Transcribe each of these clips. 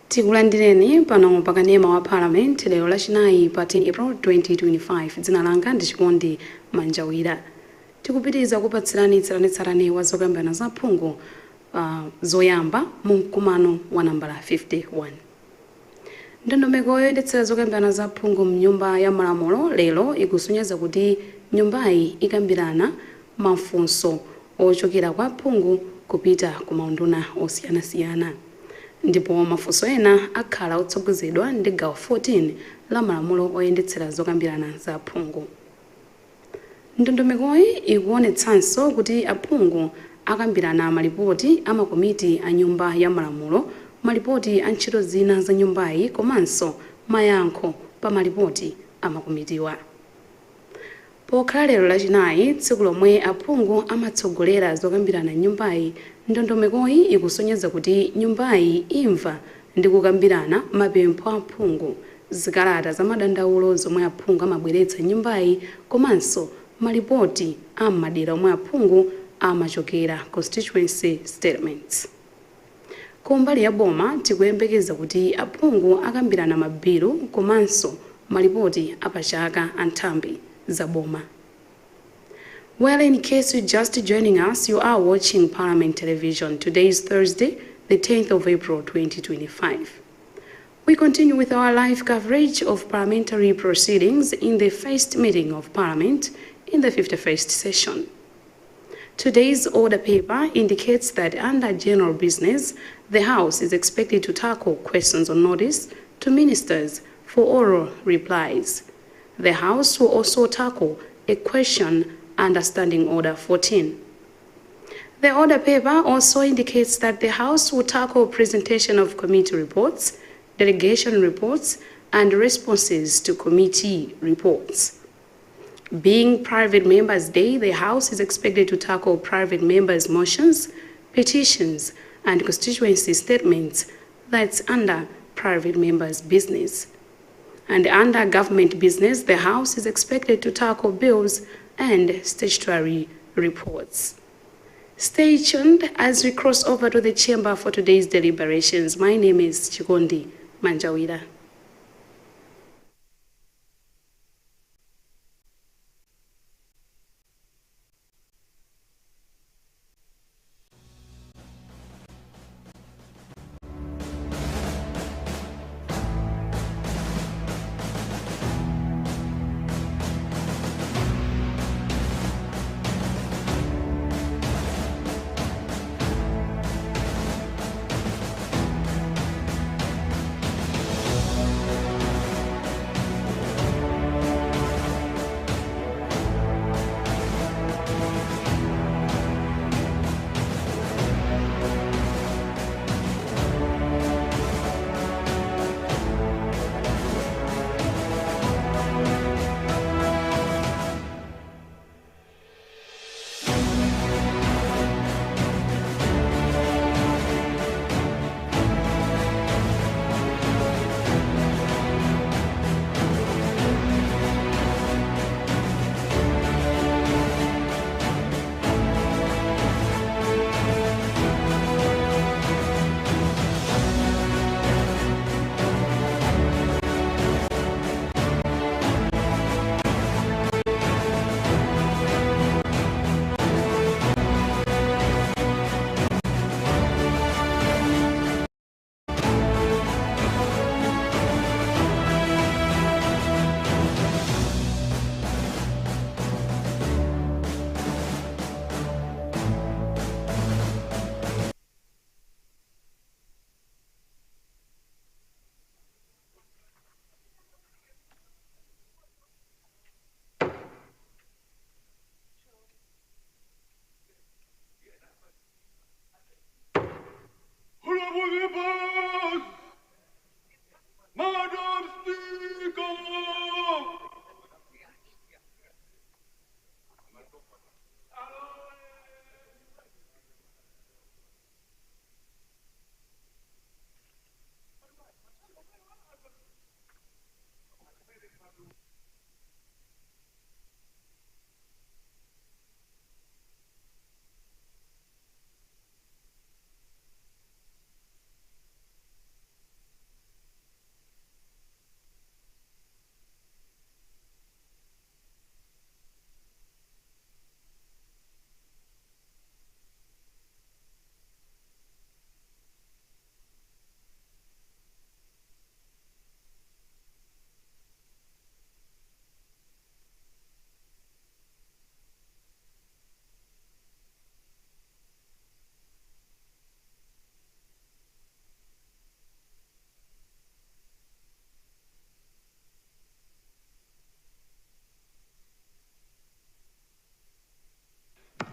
Tikulandireni pano pakanema wa Parliament lero lachinayi pa 10 April 2025. Dzina langa ndi Chikondi Manjawira. Tikupitiriza kupatsirani tsatanetsatane wa zokambirana za phungu zoyamba mu mkumano wa nambala 51. Ndondomeko yoyendetsera zokambirana za phungu mnyumba ya malamulo lero ikusonyeza kuti nyumbayi ikambirana mafunso ochokera kwa phungu kupita ku maunduna osiyanasiyana. Ndipo mafunso ena akhala otsogozedwa ndi gawo 14 la malamulo oyendetsera zokambirana za phungu. Ndondomekoyi ikuonetsanso kuti aphungu akambirana malipoti a makomiti a nyumba ya malamulo, malipoti a ntchito zina za nyumbayi komanso mayankho pa malipoti a makomitiwa. Pokhala lero lachinayi tsiku lomwe aphungu amatsogolera zokambirana nyumbayi, ndondomekoyi ikusonyeza kuti nyumbayi imva ndi kukambirana mapempho a aphungu, zikalata za madandaulo zomwe aphungu amabweretsa nyumbayi komanso malipoti a madera omwe aphungu amachokera constituency statements. Kumbali ya boma tikuyembekeza kuti aphungu akambirana mabilu komanso malipoti apachaka a nthambi za boma. Well, in case you're just joining us, you are watching Parliament Television. Today is Thursday, the 10th of April 2025. We continue with our live coverage of parliamentary proceedings in the first meeting of Parliament in the 51st session. Today's order paper indicates that under general business, the House is expected to tackle questions on notice to ministers for oral replies. The House will also tackle a question under Standing Order 14. The order paper also indicates that the House will tackle presentation of committee reports, delegation reports, and responses to committee reports. Being Private Members' Day, the House is expected to tackle private members' motions, petitions, and constituency statements. That's under private members' business. And under government business, the House is expected to tackle bills and statutory reports. Stay tuned as we cross over to the chamber for today's deliberations. My name is Chikondi Manjawira.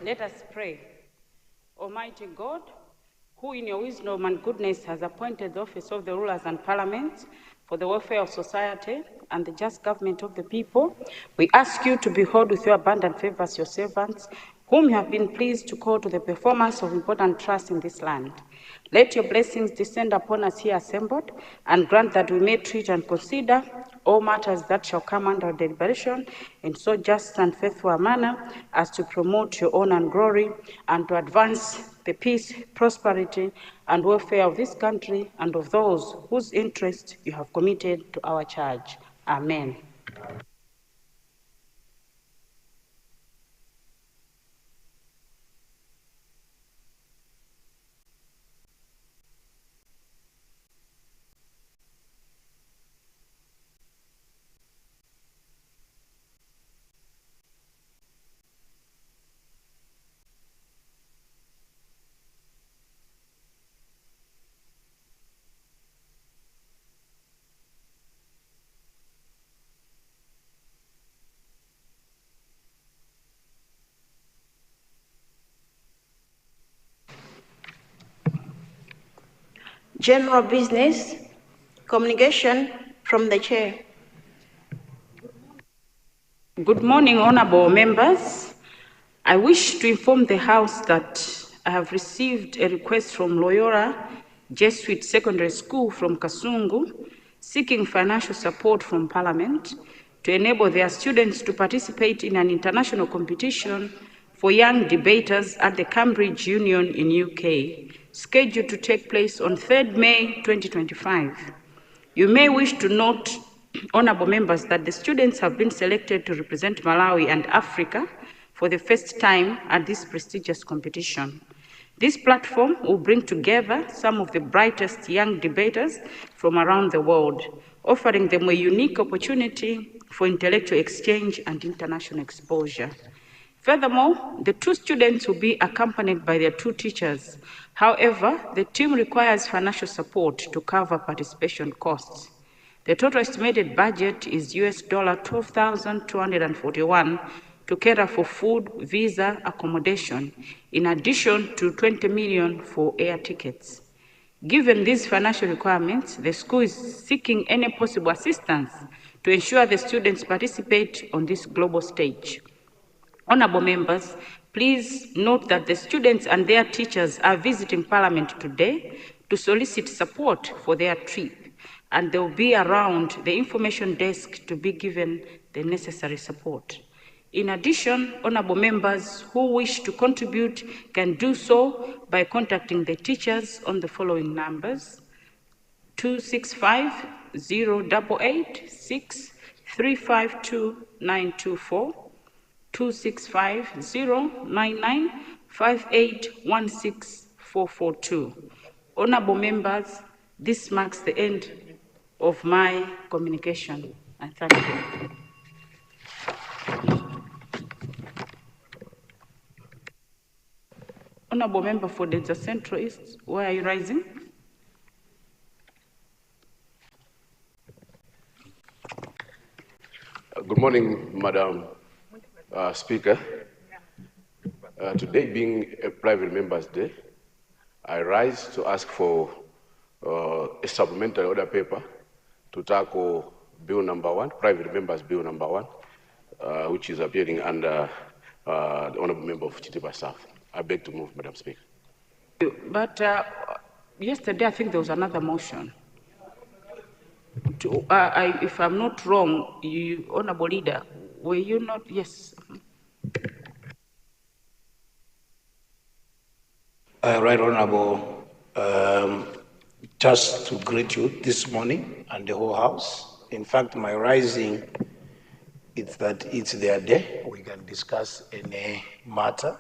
Let us pray. Almighty God, who in your wisdom and goodness has appointed the office of the rulers and parliaments for the welfare of society and the just government of the people, we ask you to behold with your abundant favors your servants, whom you have been pleased to call to the performance of important trusts in this land. Let your blessings descend upon us here assembled, and grant that we may treat and consider all matters that shall come under deliberation in so just and faithful a manner as to promote your honor and glory, and to advance the peace, prosperity, and welfare of this country and of those whose interests you have committed to our charge. Amen. General business, communication from the chair. Good morning, honorable members. I wish to inform the House that I have received a request from Loyola Jesuit Secondary School from Kasungu seeking financial support from Parliament to enable their students to participate in an international competition for young debaters at the Cambridge Union in UK, scheduled to take place on 3rd May 2025. You may wish to note, honorable members, that the students have been selected to represent Malawi and Africa for the first time at this prestigious competition. This platform will bring together some of the brightest young debaters from around the world, offering them a unique opportunity for intellectual exchange and international exposure. Furthermore, the two students will be accompanied by their two teachers. However, the team requires financial support to cover participation costs. The total estimated budget is US $12,241 to cater for food, visa, accommodation, in addition to $20 million for air tickets. Given these financial requirements, the school is seeking any possible assistance to ensure the students participate on this global stage. Honorable members, please note that the students and their teachers are visiting Parliament today to solicit support for their trip, and they will be around the information desk to be given the necessary support. In addition, honorable members who wish to contribute can do so by contacting the teachers on the following numbers: 265-088-6-352-924, 265-099-5816442. Honorable members, this marks the end of my communication. I thank you. Honorable member for the Central East, where are you rising? Good morning, Madam Speaker. Today being a private members' day, I rise to ask for a supplementary order paper to tackle Bill number 1, Private Members Bill number 1, which is appearing under the Honourable Member of Chitipa South. I beg to move, Madam Speaker. But yesterday, I think there was another motion. If I'm not wrong, you, Honourable Leader, were you not? Yes. Right Honourable, just to greet you this morning and the whole House. In fact, my rising is that it's their day. We can discuss any matter.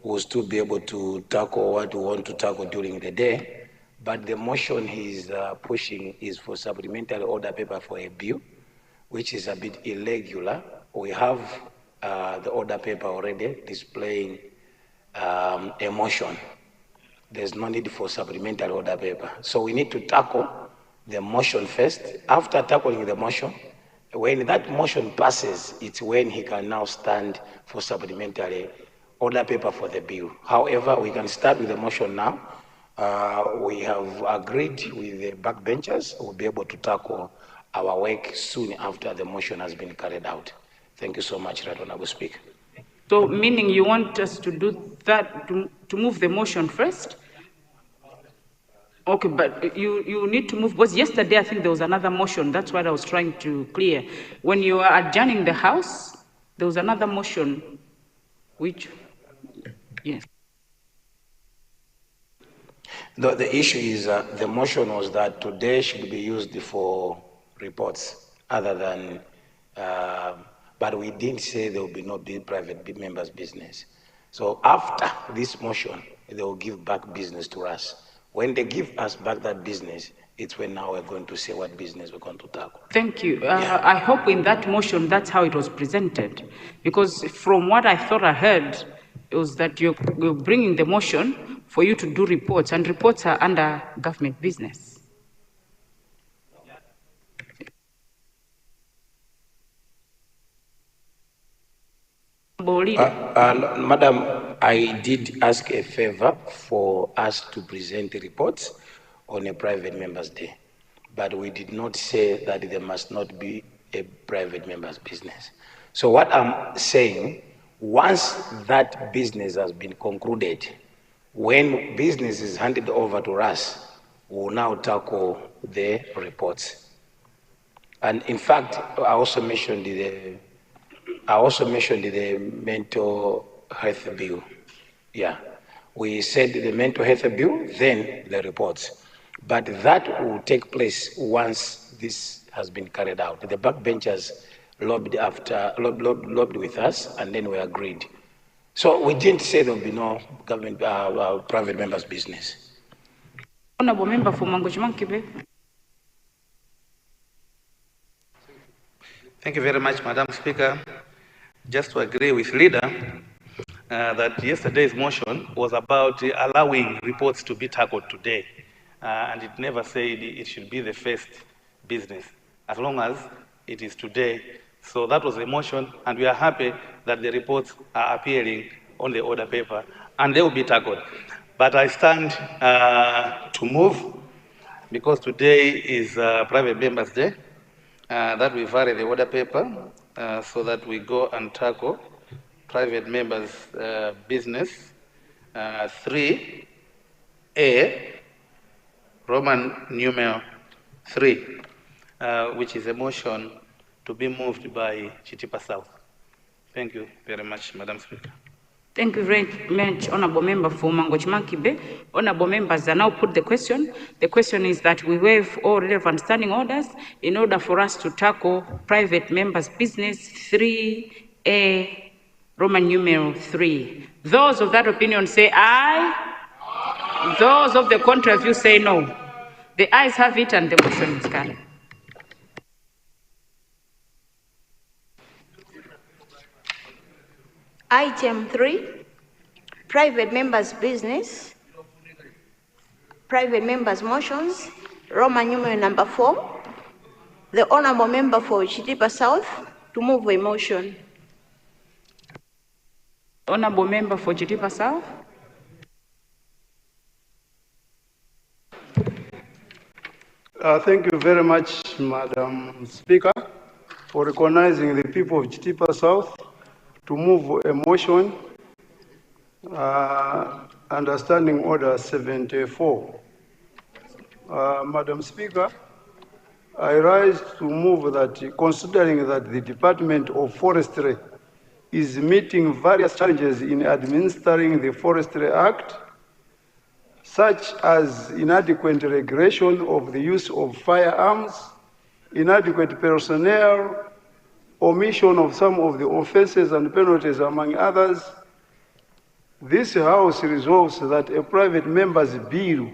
We'll still be able to tackle what we want to tackle during the day. But the motion he's pushing is for supplementary order paper for a bill, which is a bit irregular. We have the order paper already displaying a motion. There's no need for supplementary order paper. So we need to tackle the motion first. After tackling the motion, when that motion passes, it's when he can now stand for supplementary order paper for the bill. However, we can start with the motion now. We have agreed with the backbenchers. We'll be able to tackle our work soon after the motion has been carried out. Thank you so much, Right Honorable Speaker. So meaning you want us to do that, to move the motion first? Okay, but you need to move, because yesterday I think there was another motion. That's what I was trying to clear. When you are adjourning the House, there was another motion, which, yes. The issue is the motion was that today should be used for reports other than, but we didn't say there will be no private members' business. So after this motion, they will give back business to us. When they give us back that business, it's when now we're going to say what business we're going to tackle. Thank you. I hope in that motion, that's how it was presented. Because from what I thought I heard, it was that you're bringing the motion for you to do reports, and reports are under government business. Madam, I did ask a favor for us to present the reports on a private member's day, but we did not say that there must not be a private member's business. So what I'm saying, once that business has been concluded, when business is handed over to us, we'll now tackle the reports. And in fact, I also mentioned the mental health bill. Yeah, we said the mental health bill, then the reports. But that will take place once this has been carried out. The backbenchers lobbied with us, and then we agreed. So we didn't say there will be no government, private members' business. Honorable Member for Mangochimankibe. Thank you very much, Madam Speaker. Just to agree with leader that yesterday's motion was about allowing reports to be tackled today, and it never said it should be the first business, as long as it is today. So that was the motion, and we are happy that the reports are appearing on the order paper, and they will be tackled. But I stand to move, because today is Private Members' Day, that we vary the order paper so that we go and tackle private members' business 3A, Roman numeral 3, which is a motion to be moved by Chitipa South. Thank you very much, Madam Speaker. Thank you very much, Honorable Member for Mangochimankibe. Honorable members are now put the question. The question is that we waive all relevant standing orders in order for us to tackle private members' business 3A, Roman numeral 3. Those of that opinion say aye. Aye. Those of the contrary view say no. The ayes have it and the motion is carried. Item 3, private members' business, private members' motions, Roman numeral number 4. The Honorable Member for Chitipa South to move a motion. Honorable Member for Chitipa South. Thank you very much, Madam Speaker, for recognizing the people of Chitipa South to move a motion understanding order 74. Madam Speaker, I rise to move that, considering that the Department of Forestry is meeting various challenges in administering the Forestry Act, such as inadequate regulation of the use of firearms, inadequate personnel, omission of some of the offenses and penalties, among others, this House resolves that a private member's bill,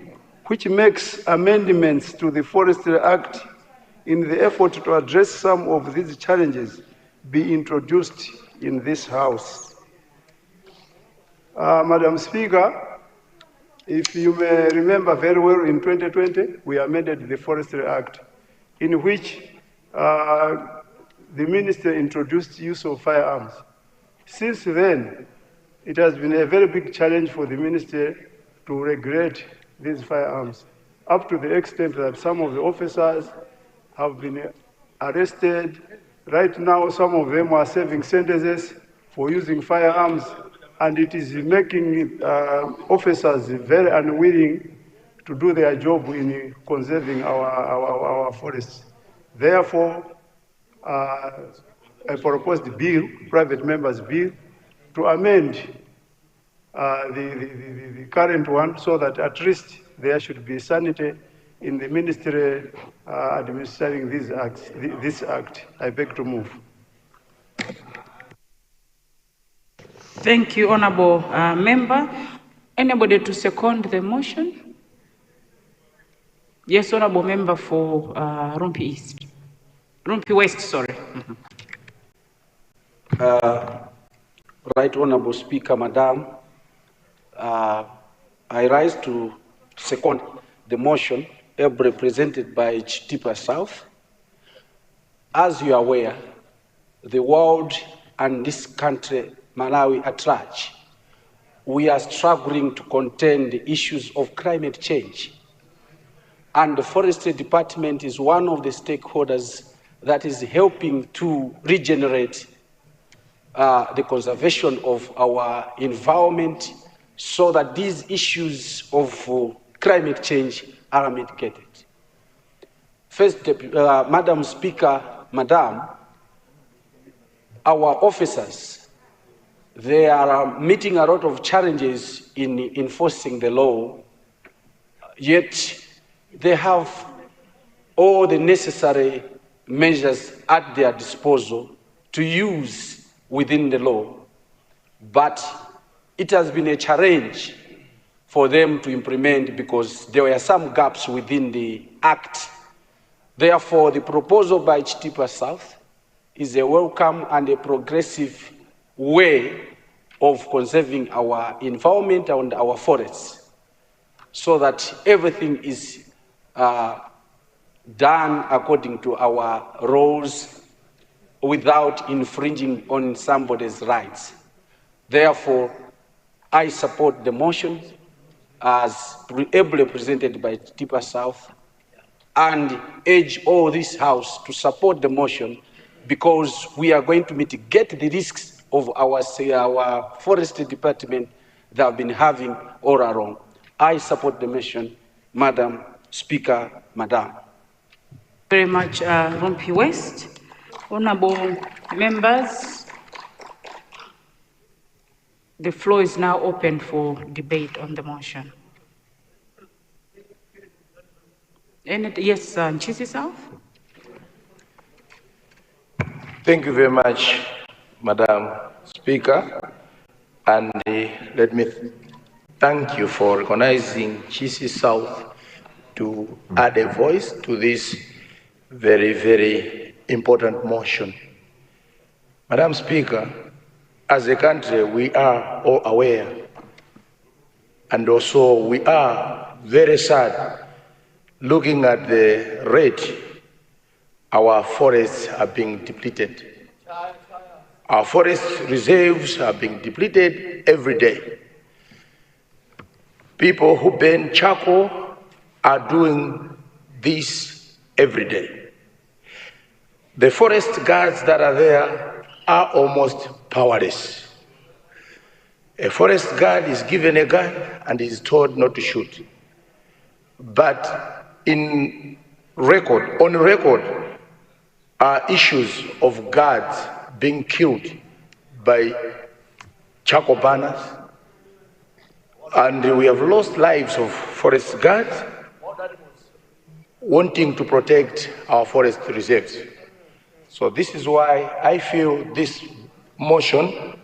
which makes amendments to the Forestry Act in the effort to address some of these challenges, be introduced in this House. Madam Speaker, if you may remember very well, in 2020, we amended the Forestry Act, in which the minister introduced use of firearms. Since then, it has been a very big challenge for the ministry to regulate these firearms, up to the extent that some of the officers have been arrested. Right now, some of them are serving sentences for using firearms, and it is making officers very unwilling to do their job in conserving our forests. Therefore, I proposed bill, private members' bill, to amend the current one so that at least there should be sanity in the ministry administering these acts, this act. I beg to move. Thank you, Honourable Member. Anybody to second the motion? Yes, Honourable Member for Rumpi East. Rumpi West, sorry. Right Honourable Speaker, Madam, I rise to second the motion ably presented by Chitipa South. As you are aware, the world and this country, Malawi at large, we are struggling to contain the issues of climate change. And the Forestry Department is one of the stakeholders that is helping to regenerate the conservation of our environment so that these issues of climate change are mitigated. First, Madam Speaker, Madam, our officers, they are meeting a lot of challenges in enforcing the law, yet they have all the necessary measures at their disposal to use within the law. But it has been a challenge for them to implement because there were some gaps within the Act. Therefore, the proposal by Chitipa South is a welcome and a progressive way of conserving our environment and our forests so that everything is done according to our rules without infringing on somebody's rights. Therefore, I support the motion as ably presented by Chitipa South and urge all this House to support the motion because we are going to mitigate the risks of our Forestry Department that have been having all along. I support the motion, Madam Speaker, Madam. Very much, Rumpi West. Honourable members, the floor is now open for debate on the motion. Yes, Nchisi South. Thank you very much, Madam Speaker, and let me thank you for recognizing Chisi South to add a voice to this very, very important motion. Madam Speaker, as a country, we are all aware, and also we are very sad looking at the rate our forests are being depleted. Our forest reserves are being depleted every day. People who burn charcoal are doing this every day. The forest guards that are there are almost powerless. A forest guard is given a gun and is told not to shoot. But on record, are issues of guards being killed by charcoal burners, and we have lost lives of forest guards wanting to protect our forest reserves. So this is why I feel this motion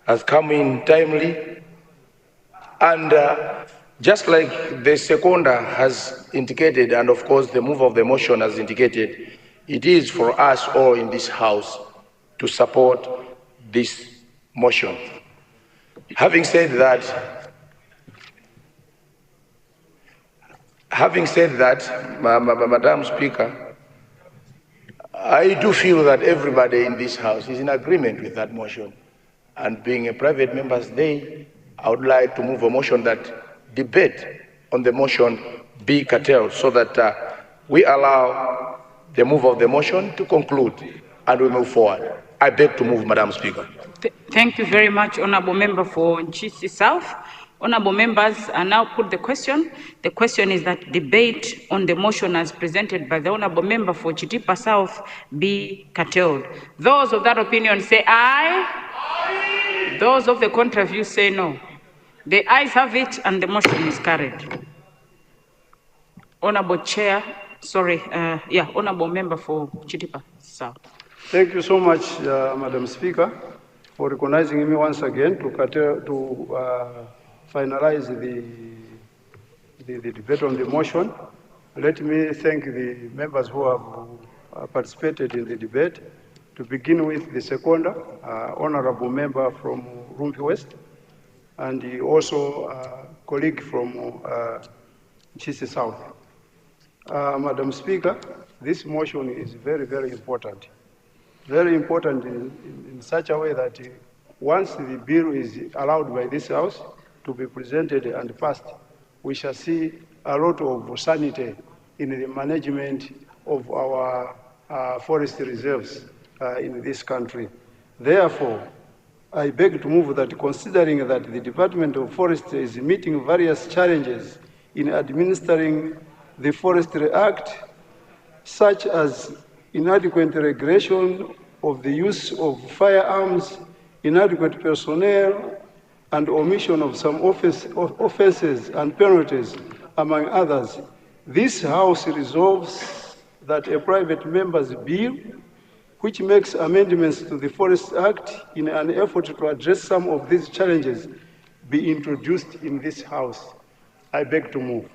has come in timely, and just like the seconder has indicated, and of course the mover of the motion has indicated, it is for us all in this House to support this motion. Having said that, Madam Speaker, I do feel that everybody in this House is in agreement with that motion. and being a private member's day, I would like to move a motion that debate on the motion be curtailed so that we allow the move of the motion to conclude and we move forward. I beg to move, Madam Speaker. Thank you very much, Honorable Member for Nchisi South. Honorable members, I now put the question. The question is that debate on the motion as presented by the Honorable Member for Chitipa South be curtailed. Those of that opinion say aye. Aye. Those of the contrary view say no. The ayes have it and the motion is carried. Honorable Chair, Honorable Member for Chitipa South. Thank you so much, Madam Speaker, for recognizing me once again to finalize the debate on the motion. Let me thank the members who have participated in the debate. To begin with, the second honorable member from Rumpi West, and also a colleague from Nchisi South. Madam Speaker, this motion is very, very important. Very important in such a way that once the bill is allowed by this House to be presented and passed, we shall see a lot of sanity in the management of our forest reserves in this country. Therefore, I beg to move that, considering that the Department of Forestry is meeting various challenges in administering the Forestry Act, such as inadequate regulation of the use of firearms, inadequate personnel, and omission of some offenses and penalties, among others. This House resolves that a private member's bill, which makes amendments to the Forest Act in an effort to address some of these challenges, be introduced in this House. I beg to move.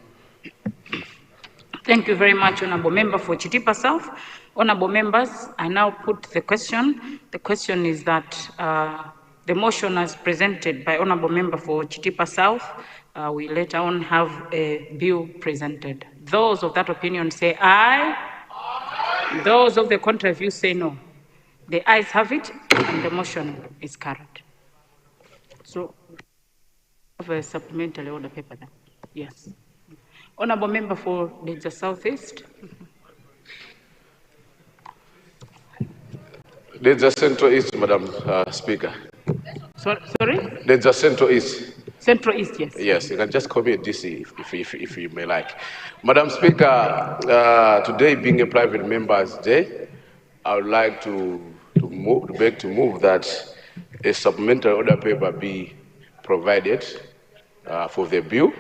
Thank you very much, Honorable Member for Chitipa South. Honorable members, I now put the question. The question is that the motion as presented by Honorable Member for Chitipa South, we later on have a bill presented. Those of that opinion say aye. Aye. Those of the contrary view say no. The ayes have it, and the motion is carried. So, have a supplementary order paper then. Yes. Honorable Member for the Southeast. There's a Central East, Madam Speaker. Sorry? There's a Central East. Central East, yes. Yes, you can just call me a DC if you may like. Madam Speaker, today being a private member's day, I would like to beg to move that a supplementary order paper be provided for the bill.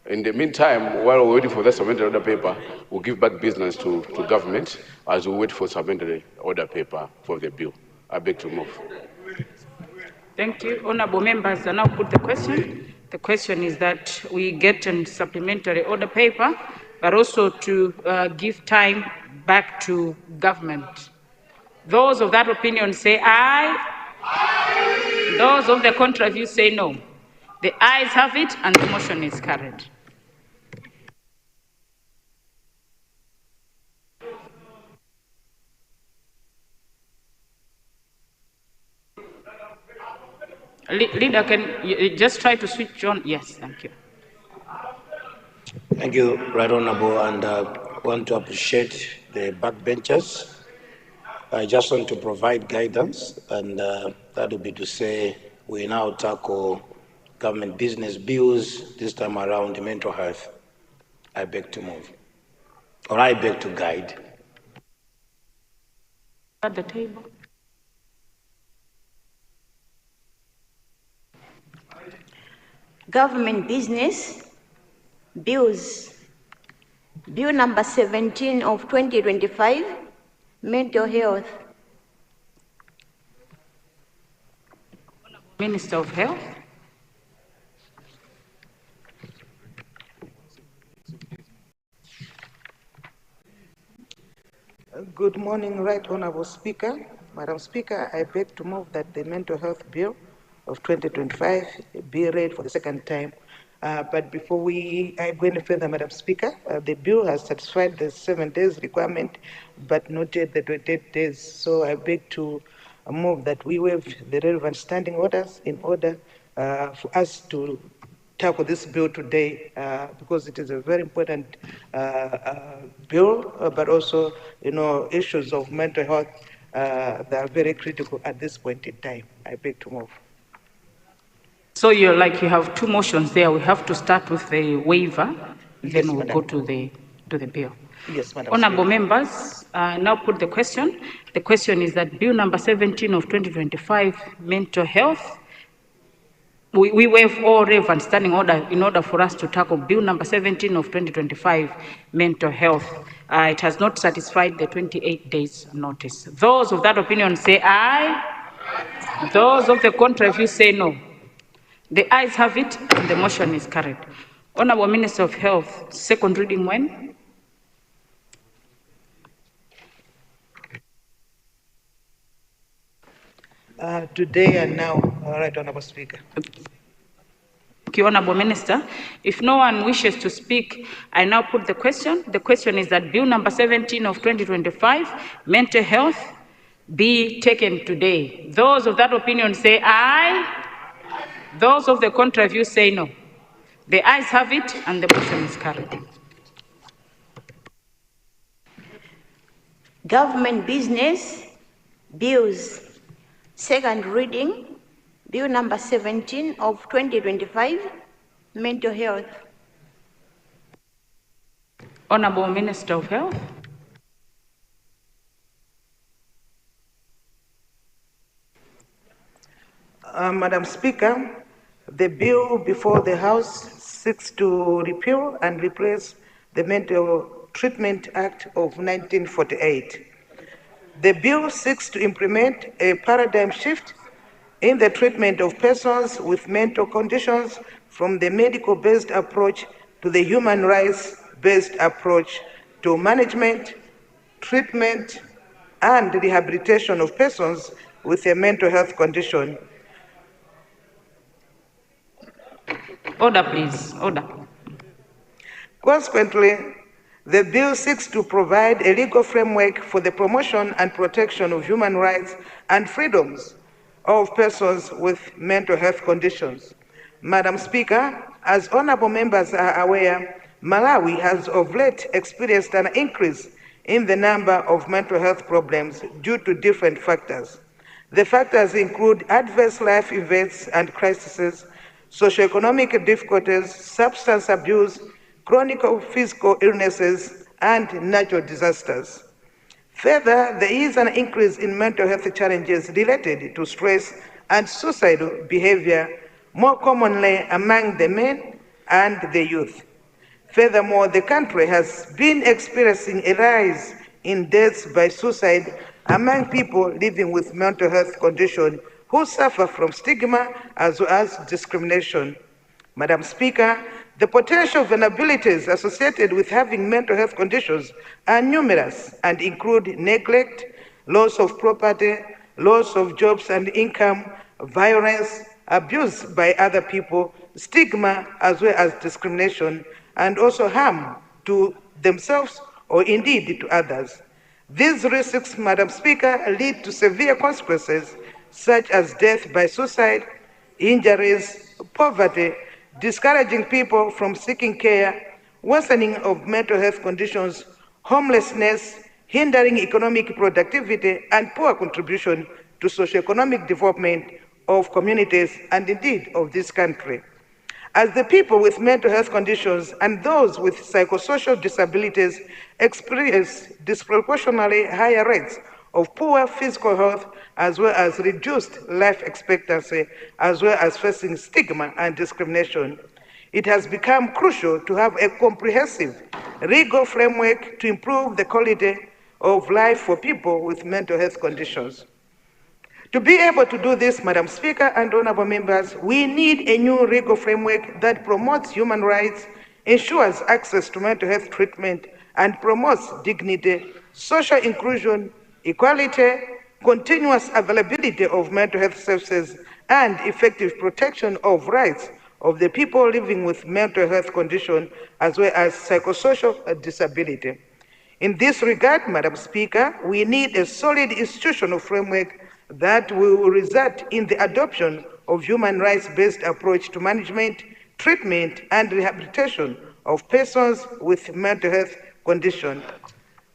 In the meantime, while we're waiting for the supplementary order paper, we'll give back business to government as we wait for supplementary order paper for the bill. I beg to move. Thank you. Honorable members, I now put the question. The question is that we get a supplementary order paper, but also to give time back to government. Those of that opinion say aye. Aye. Those of the contrary view say no. The ayes have it, and the motion is carried. Leader, can you just try to switch on? Yes, thank you. Thank you, Right Honorable, and I want to appreciate the backbenchers. I just want to provide guidance, and that would be to say we now tackle government business bills, this time around mental health. I beg to move, or I beg to guide. At the table. Government business bills. Bill number 17 of 2025, mental health. Minister of Health. Good morning, Right Honorable Speaker. Madam Speaker, I beg to move that the mental health bill of 2025 be read for the second time. But before I go any further, Madam Speaker, the bill has satisfied the 7 days requirement, but not yet the 28 days. So I beg to move that we waive the relevant standing orders in order for us to tackle this bill today because it is a very important bill, but also, issues of mental health that are very critical at this point in time. I beg to move. So you have two motions there. We have to start with the waiver, Yes, then we'll Madam. go to the bill. Yes, Madam Honorable Speaker. members, now put the question. The question is that Bill number 17 of 2025, mental health, we waive all relevant standing order in order for us to tackle Bill number 17 of 2025, mental health. It has not satisfied the 28 days notice. Those of that opinion say aye. Those of the contrary view say no. The ayes have it, and the motion is carried. Honorable Minister of Health, second reading when? Today and now, Right Honorable Speaker. Thank you, Honorable Minister. If no one wishes to speak, I now put the question. The question is that Bill number 17 of 2025, mental health, be taken today. Those of that opinion say aye. Those of the contrary view say no. The ayes have it, and the motion is carried. Government business bills. Second reading, Bill number 17 of 2025, mental health. Honorable Minister of Health. Madam Speaker, the bill before the House seeks to repeal and replace the Mental Treatment Act of 1948. The bill seeks to implement a paradigm shift in the treatment of persons with mental conditions from the medical-based approach to the human rights-based approach to management, treatment, and rehabilitation of persons with a mental health condition. Order, please. Order. Consequently, the bill seeks to provide a legal framework for the promotion and protection of human rights and freedoms of persons with mental health conditions. Madam Speaker, as honorable members are aware, Malawi has of late experienced an increase in the number of mental health problems due to different factors. The factors include adverse life events and crises, socioeconomic difficulties, substance abuse, chronic physical illnesses, and natural disasters. Further, there is an increase in mental health challenges related to stress and suicidal behavior, more commonly among the men and the youth. Furthermore, the country has been experiencing a rise in deaths by suicide among people living with mental health conditions who suffer from stigma as well as discrimination. Madam Speaker, the potential vulnerabilities associated with having mental health conditions are numerous and include neglect, loss of property, loss of jobs and income, violence, abuse by other people, stigma as well as discrimination, and also harm to themselves or indeed to others. These risks, Madam Speaker, lead to severe consequences such as death by suicide, injuries, poverty, discouraging people from seeking care, worsening of mental health conditions, homelessness, hindering economic productivity, and poor contribution to socioeconomic development of communities and indeed of this country. As the people with mental health conditions and those with psychosocial disabilities experience disproportionately higher rates of poor physical health, as well as reduced life expectancy, as well as facing stigma and discrimination, it has become crucial to have a comprehensive legal framework to improve the quality of life for people with mental health conditions. To be able to do this, Madam Speaker and honorable members, we need a new legal framework that promotes human rights, ensures access to mental health treatment, and promotes dignity, social inclusion, equality, continuous availability of mental health services, and effective protection of rights of the people living with mental health condition as well as psychosocial disability. In this regard, Madam Speaker, we need a solid institutional framework that will result in the adoption of human rights-based approach to management, treatment, and rehabilitation of persons with mental health condition.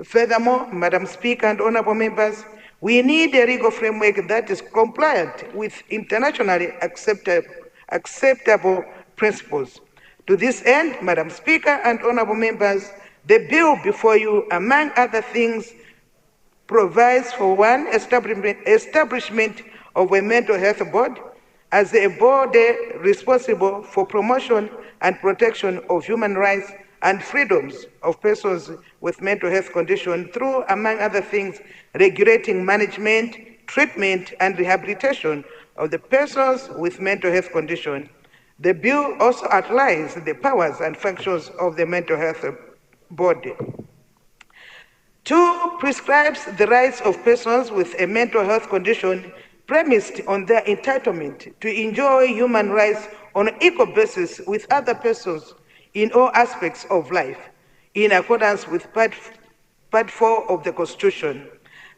Furthermore, Madam Speaker and honorable members, we need a legal framework that is compliant with internationally acceptable principles. To this end, Madam Speaker and honorable members, the bill before you, among other things, provides for one establishment of a mental health board as a body responsible for promotion and protection of human rights and freedoms of persons with mental health condition through, among other things, regulating management, treatment, and rehabilitation of the persons with mental health condition. The bill also outlines the powers and functions of the mental health body. 2, prescribes the rights of persons with a mental health condition premised on their entitlement to enjoy human rights on an equal basis with other persons in all aspects of life, in accordance with Part 4 of the Constitution.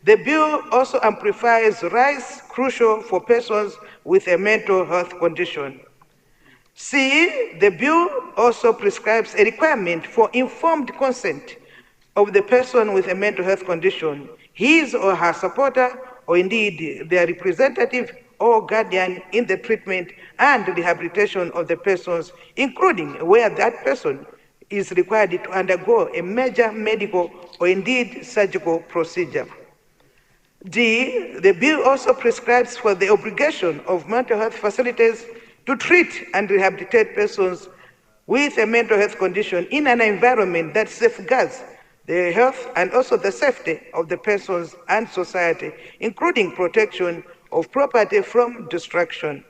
The bill also amplifies rights crucial for persons with a mental health condition. C, the bill also prescribes a requirement for informed consent of the person with a mental health condition, his or her supporter, or indeed their representative or guardian in the treatment and rehabilitation of the persons, including where that person is required to undergo a major medical or indeed surgical procedure. D, the bill also prescribes for the obligation of mental health facilities to treat and rehabilitate persons with a mental health condition in an environment that safeguards the health and also the safety of the persons and society, including protection of property from destruction.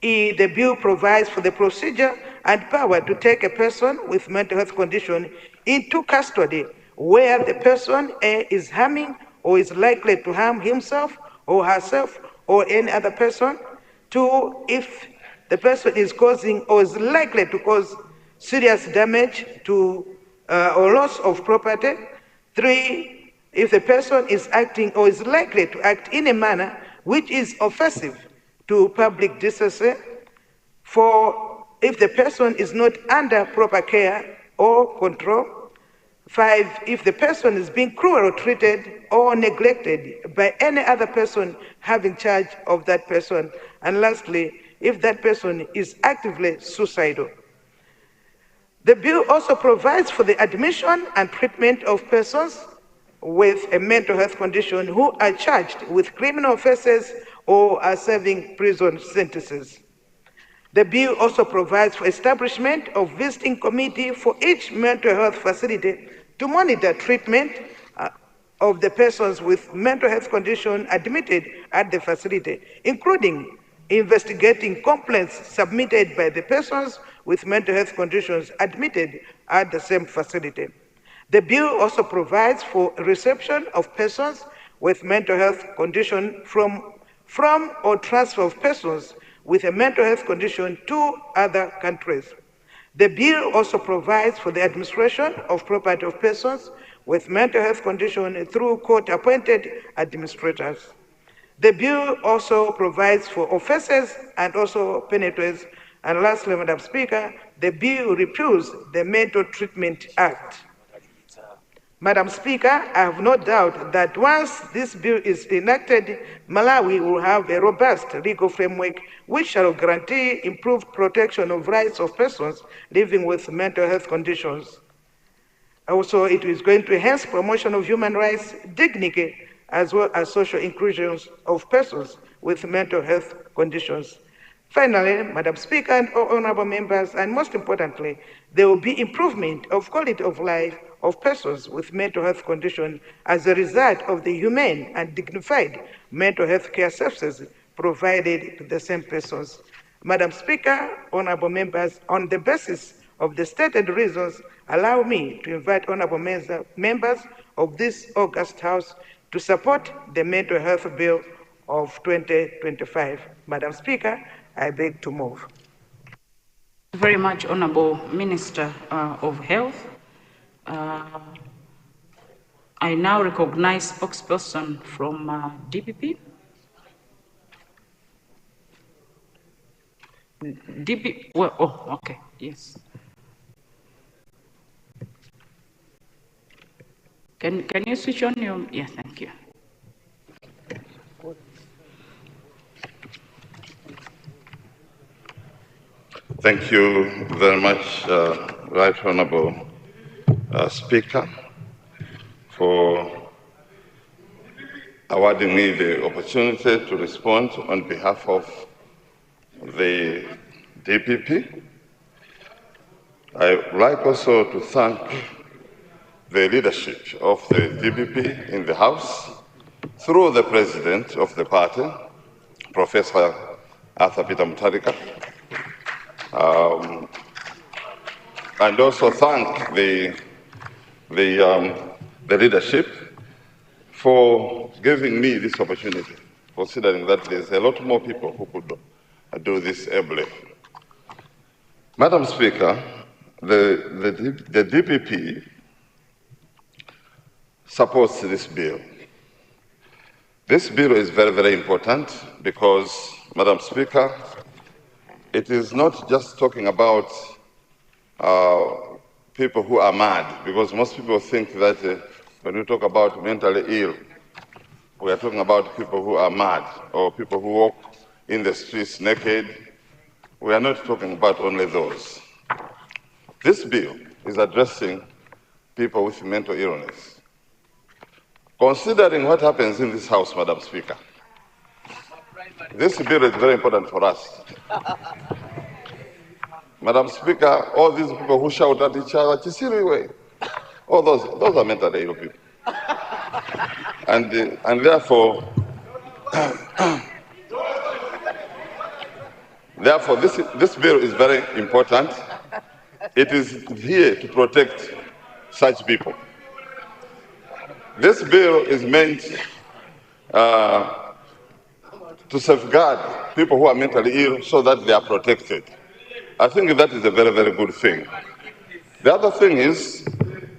E, the bill provides for the procedure and power to take a person with mental health condition into custody where the person A is harming or is likely to harm himself or herself or any other person. 2, if the person is causing or is likely to cause serious damage to or loss of property. 3, if the person is acting or is likely to act in a manner which is offensive to public decency. 4, if the person is not under proper care or control. 5, if the person is being cruelly treated or neglected by any other person having charge of that person. And lastly, if that person is actively suicidal. The bill also provides for the admission and treatment of persons with a mental health condition who are charged with criminal offenses or are serving prison sentences. The bill also provides for establishment of visiting committee for each mental health facility to monitor treatment of the persons with mental health condition admitted at the facility, including investigating complaints submitted by the persons with mental health conditions admitted at the same facility. The bill also provides for reception of persons with mental health condition from or transfer of persons with a mental health condition to other countries. The bill also provides for the administration of property of persons with mental health condition through court-appointed administrators. The bill also provides for offenses and also penalties. And lastly, Madam Speaker, the bill repeals the Mental Treatment Act. Madam Speaker, I have no doubt that once this bill is enacted, Malawi will have a robust legal framework which shall guarantee improved protection of rights of persons living with mental health conditions. Also, it is going to enhance promotion of human rights, dignity, as well as social inclusions of persons with mental health conditions. Finally, Madam Speaker and honorable members, and most importantly, there will be improvement of quality of life of persons with mental health condition as a result of the humane and dignified mental health care services provided to the same persons. Madam Speaker, honorable members, on the basis of the stated reasons, allow me to invite honorable members of this august House to support the Mental Health Bill of 2025. Madam Speaker, I beg to move. Thank you very much, Honorable Minister of Health. I now recognize spokesperson from DPP. well, oh, okay, yes. Can you switch on your, yeah, thank you. Thank you very much, Right Honorable Speaker, for awarding me the opportunity to respond on behalf of the DPP. I would like also to thank the leadership of the DPP in the House through the President of the party, Professor Arthur Peter Mutharika, and also thank the leadership for giving me this opportunity, considering that there's a lot more people who could do this ably. Madam Speaker, the DPP supports this bill. This bill is very, very important because, Madam Speaker, it is not just talking about people who are mad, because most people think that when we talk about mentally ill, we are talking about people who are mad or people who walk in the streets naked. We are not talking about only those. This bill is addressing people with mental illness. Considering what happens in this House, Madam Speaker, this bill is very important for us. Madam Speaker, all these people who shout at each other, Chisiriwe, all those are mentally ill people. And therefore, this bill is very important. It is here to protect such people. This bill is meant to safeguard people who are mentally ill so that they are protected. I think that is a very, very good thing. The other thing is,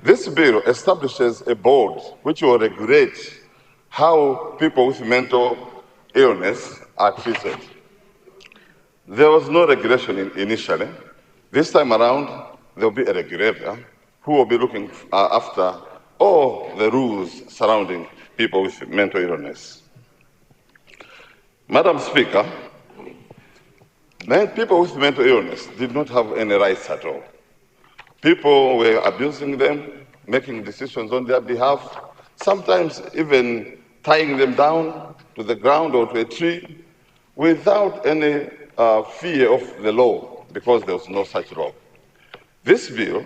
this bill establishes a board which will regulate how people with mental illness are treated. There was no regulation initially. This time around, there will be a regulator who will be looking after all the rules surrounding people with mental illness. Madam Speaker, people with mental illness did not have any rights at all. People were abusing them, making decisions on their behalf, sometimes even tying them down to the ground or to a tree without any fear of the law, because there was no such law. This bill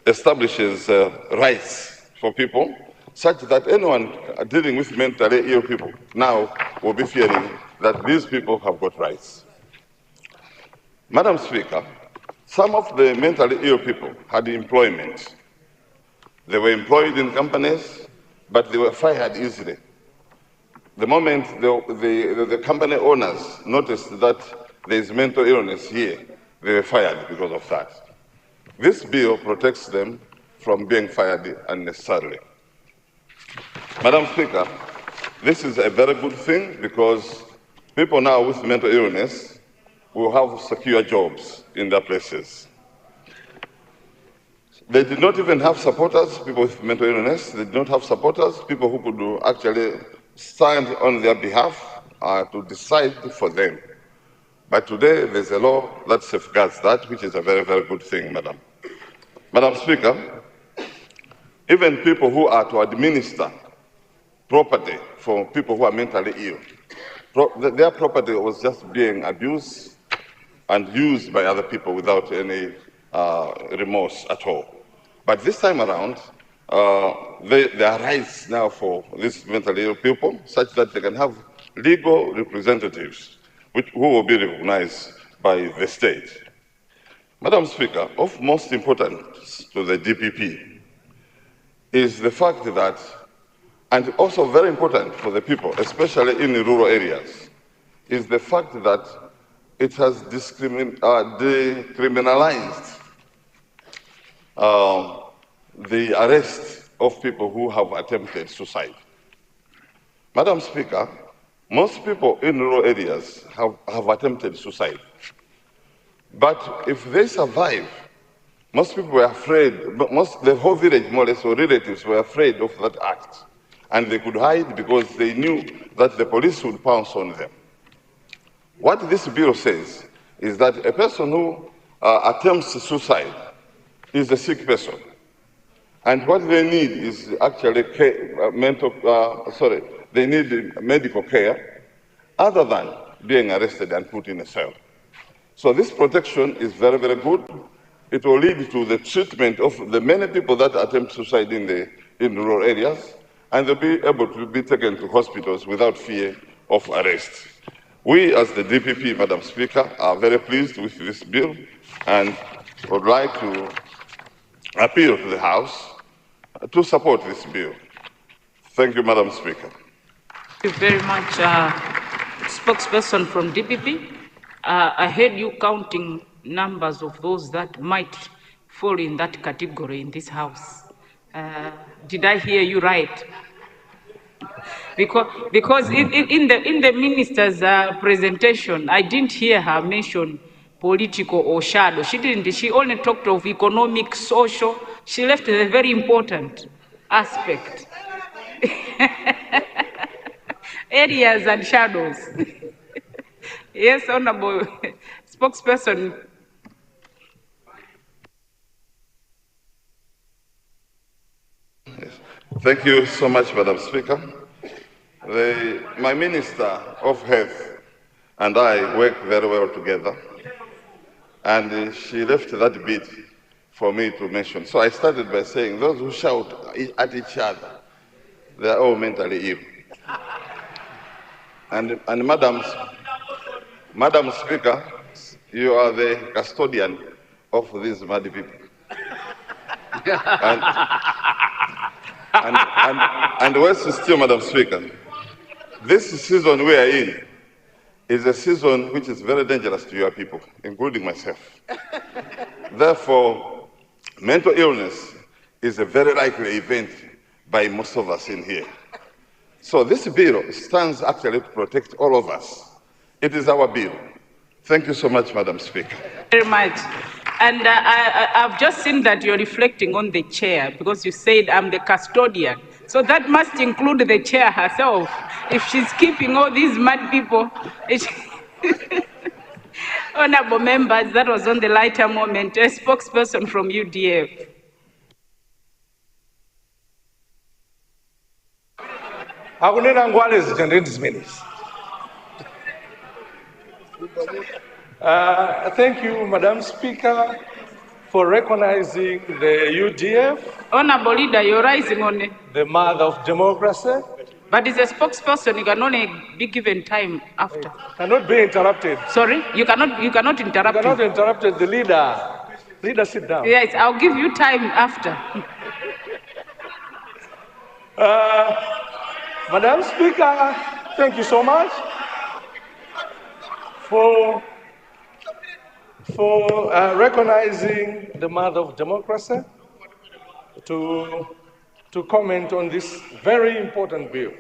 establishes rights for people such that anyone dealing with mentally ill people now will be fearing that these people have got rights. Madam Speaker, some of the mentally ill people had employment. They were employed in companies, but they were fired easily. The moment the company owners noticed that there is mental illness here, they were fired because of that. This bill protects them from being fired unnecessarily. Madam Speaker, this is a very good thing because people now with mental illness will have secure jobs in their places. They did not even have supporters, people with mental illness. They did not have supporters, people who could actually stand on their behalf to decide for them. But today, there's a law that safeguards that, which is a very, very good thing, Madam. Madam Speaker, even people who are to administer property for people who are mentally ill, their property was just being abused and used by other people without any remorse at all. But this time around, there are rights now for these mentally ill people, such that they can have legal representatives who will be recognized by the state. Madam Speaker, of most importance to the DPP is the fact that, and also very important for the people, especially in the rural areas, is the fact that it has decriminalized the arrest of people who have attempted suicide. Madam Speaker, most people in rural areas have attempted suicide. But if they survive, most people were afraid, the whole village, more or less, or relatives were afraid of that act. And they could hide because they knew that the police would pounce on them. What this bill says is that a person who attempts suicide is a sick person. And what they need is actually they need medical care other than being arrested and put in a cell. So this protection is very, very good. It will lead to the treatment of the many people that attempt suicide in rural areas, and they'll be able to be taken to hospitals without fear of arrest. We, as the DPP, Madam Speaker, are very pleased with this bill and would like to appeal to the House to support this bill. Thank you, Madam Speaker. Thank you very much, spokesperson from DPP. I heard you counting numbers of those that might fall in that category in this House. Did I hear you right? Because in the minister's presentation, I didn't hear her mention political or shadow. She didn't. She only talked of economic, social. She left the very important aspect. Areas and shadows. Yes, Honorable Spokesperson. Thank you so much, Madam Speaker. My Minister of Health and I work very well together, and she left that bit for me to mention. So I started by saying those who shout at each other, they are all mentally ill. And Madam Speaker, you are the custodian of these mad people. And worse still, Madam Speaker, this season we are in is a season which is very dangerous to your people, including myself. Therefore, mental illness is a very likely event by most of us in here. So this bill stands actually to protect all of us. It is our bill. Thank you so much, Madam Speaker. Very much. And I've just seen that you're reflecting on the chair because you said I'm the custodian. So that must include the chair herself. If she's keeping all these mad people. Honorable members, that was on the lighter moment. A spokesperson from UDF. Hakunena ngwale ziminisi. Thank you, Madam Speaker, for recognizing the UDF. Honorable Leader, you're rising on it. The mother of democracy. But as a spokesperson, you can only be given time after. Cannot be interrupted. Sorry? You cannot interrupt. You cannot interrupt the leader. Leader, sit down. Yes, I'll give you time after. Madam Speaker, thank you so much for recognizing the mother of democracy to comment on this very important bill.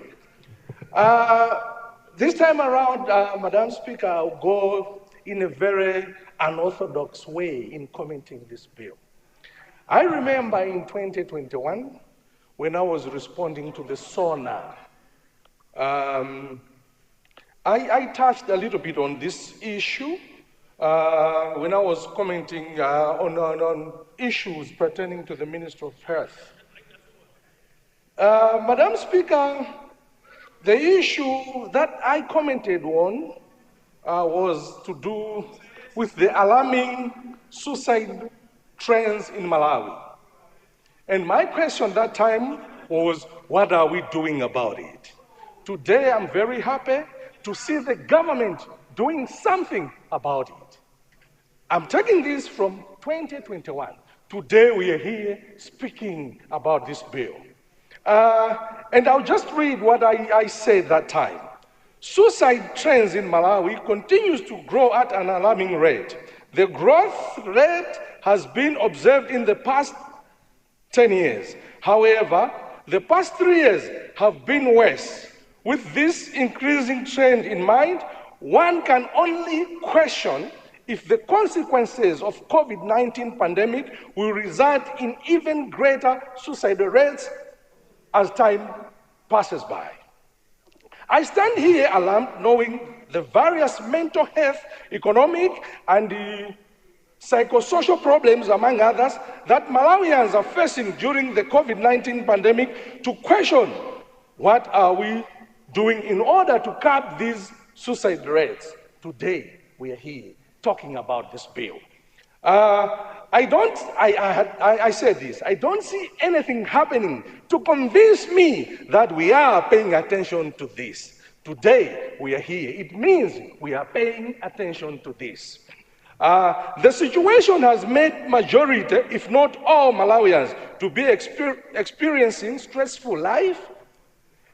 This time around, Madam Speaker, I'll go in a very unorthodox way in commenting this bill. I remember in 2021, when I was responding to the SONA, I touched a little bit on this issue when I was commenting on issues pertaining to the Ministry of Health. Madam Speaker, the issue that I commented on was to do with the alarming suicide trends in Malawi. And my question that time was, what are we doing about it? Today, I'm very happy to see the government doing something about it. I'm taking this from 2021. Today, we are here speaking about this bill. And I'll just read what I said that time. Suicide trends in Malawi continues to grow at an alarming rate. The growth rate has been observed in the past 10 years. However, the past 3 years have been worse. With this increasing trend in mind, one can only question if the consequences of COVID-19 pandemic will result in even greater suicide rates as time passes by. I stand here alarmed knowing the various mental health, economic, and psychosocial problems, among others, that Malawians are facing during the COVID-19 pandemic, to question what are we doing in order to curb these suicide rates. Today, we are here talking about this bill. I said this, I don't see anything happening to convince me that we are paying attention to this. Today, we are here. It means we are paying attention to this. The situation has made majority, if not all Malawians, to be experiencing stressful life.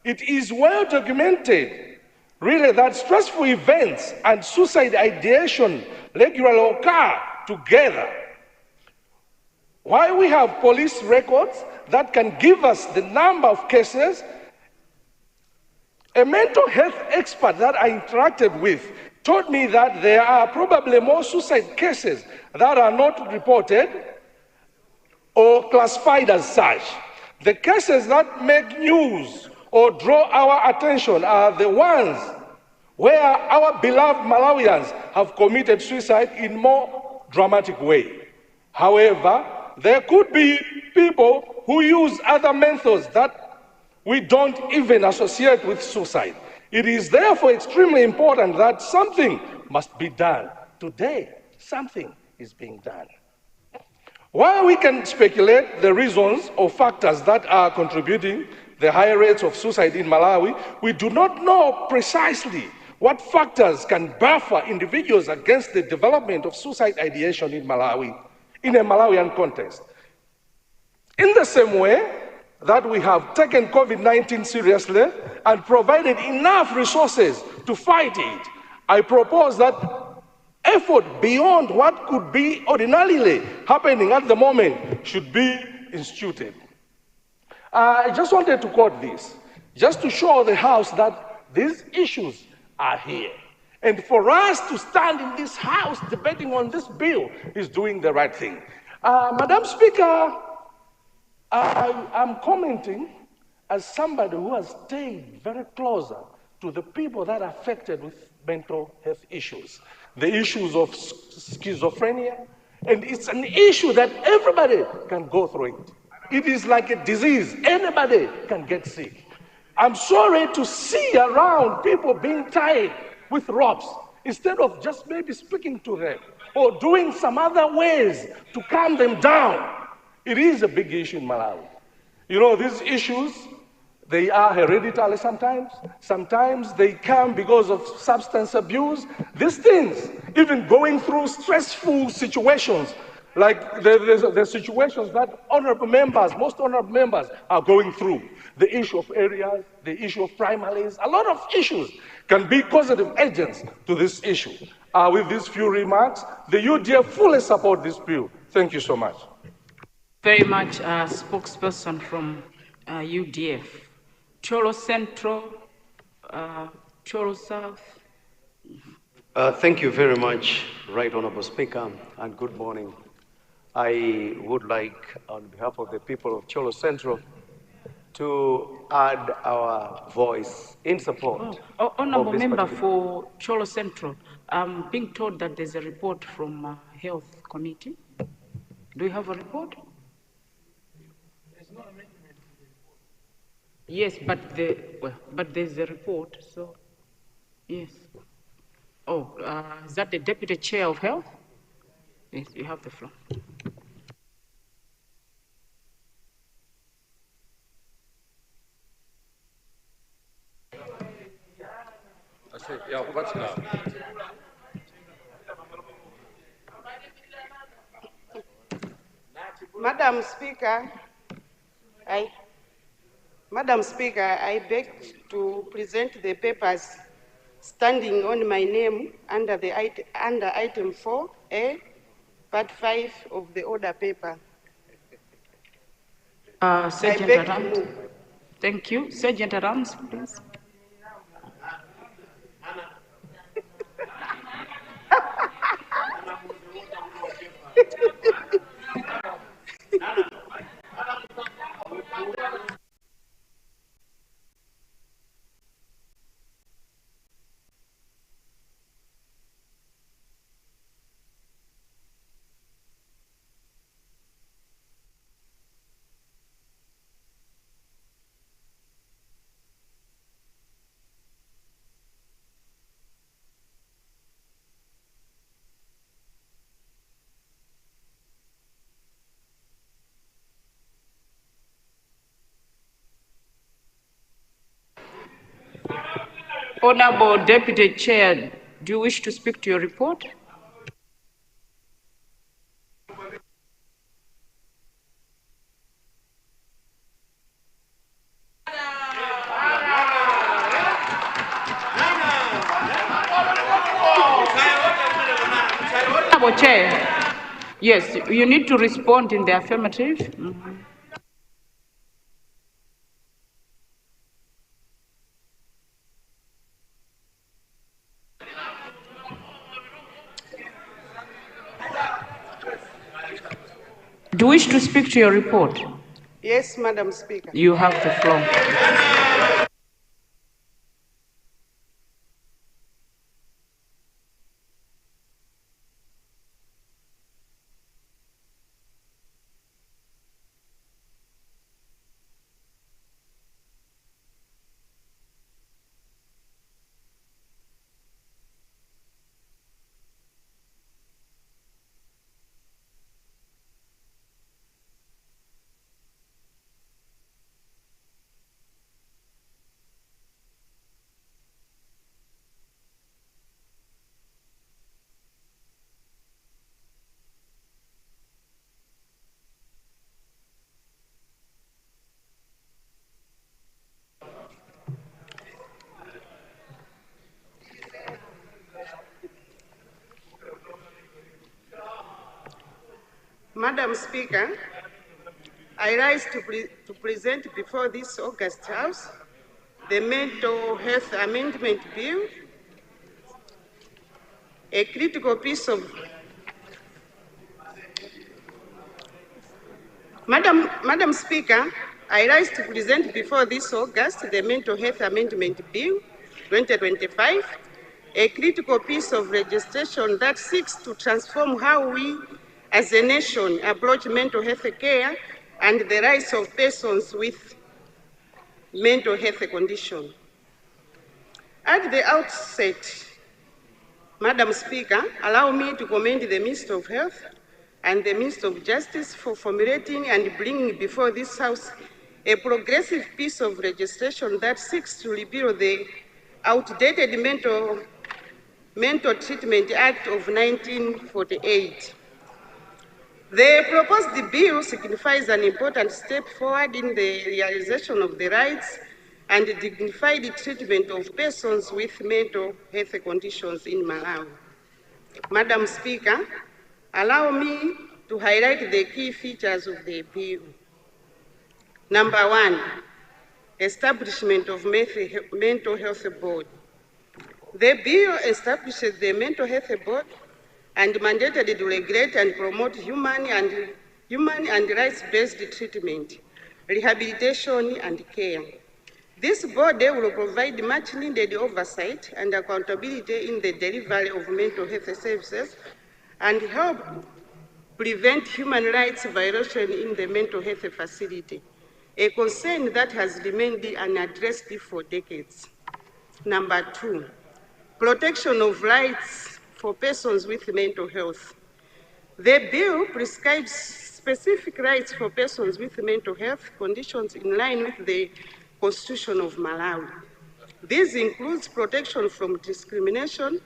It is well documented, really, that stressful events and suicide ideation regularly occur together. While we have police records that can give us the number of cases, a mental health expert that I interacted with told me that there are probably more suicide cases that are not reported or classified as such. The cases that make news or draw our attention are the ones where our beloved Malawians have committed suicide in more dramatic way. However, there could be people who use other methods that we don't even associate with suicide. It is therefore extremely important that something must be done. Today, something is being done. While we can speculate the reasons or factors that are contributing the high rates of suicide in Malawi, we do not know precisely what factors can buffer individuals against the development of suicide ideation in Malawi, in a Malawian context. In the same way that we have taken COVID-19 seriously and provided enough resources to fight it, I propose that effort beyond what could be ordinarily happening at the moment should be instituted. I just wanted to quote this, just to show the House that these issues are here. And for us to stand in this House debating on this bill is doing the right thing. Madam Speaker, I'm commenting as somebody who has stayed very closer to the people that are affected with mental health issues, the issues of schizophrenia, and it's an issue that everybody can go through it. It is like a disease. Anybody can get sick. I'm sorry to see around people being tied with ropes instead of just maybe speaking to them or doing some other ways to calm them down. It is a big issue in Malawi. You know, these issues, they are hereditary sometimes. Sometimes they come because of substance abuse. These things, even going through stressful situations, like the situations that honorable members, most honorable members are going through. The issue of areas, the issue of primaries, a lot of issues can be causative agents to this issue. With these few remarks, the UDF fully support this bill. Thank you so much. Very much, spokesperson from UDF. Cholo Central, Cholo South. Thank you very much, Right Honorable Speaker, and good morning. I would like, on behalf of the people of Cholo Central, to add our voice in support. Honorable of this member particular... for Cholo Central, I'm being told that there's a report from Health Committee. Do you have a report? Yes, but there's a report, so yes. Oh, is that the Deputy Chair of Health? Yes, you have the floor. Madam Speaker, I beg to present the papers standing on my name under item 4A, part 5 of the order paper. Sergeant Adams. Thank you. Sergeant Adams, please. Honorable Deputy Chair, do you wish to speak to your report? Honorable Chair, yes, you need to respond in the affirmative. Do you wish to speak to your report? Yes, Madam Speaker. You have the floor. Madam Speaker, I rise to present before this August House the Mental Health Amendment Bill, a critical piece of Madam Speaker, I rise to present before this August the Mental Health Amendment Bill 2025, a critical piece of legislation that seeks to transform how we as a nation approach mental health care and the rights of persons with mental health condition. At the outset, Madam Speaker, allow me to commend the Minister of Health and the Minister of Justice for formulating and bringing before this House a progressive piece of legislation that seeks to repeal the outdated Mental Treatment Act of 1948. The proposed bill signifies an important step forward in the realization of the rights and dignified treatment of persons with mental health conditions in Malawi. Madam Speaker, allow me to highlight the key features of the bill. Number one, establishment of mental health board. The bill establishes the mental health board and mandated to regulate and promote human and rights-based treatment, rehabilitation, and care. This body will provide much-needed oversight and accountability in the delivery of mental health services and help prevent human rights violation in the mental health facility, a concern that has remained unaddressed for decades. Number two, protection of rights for persons with mental health. The bill prescribes specific rights for persons with mental health conditions in line with the Constitution of Malawi. This includes protection from discrimination,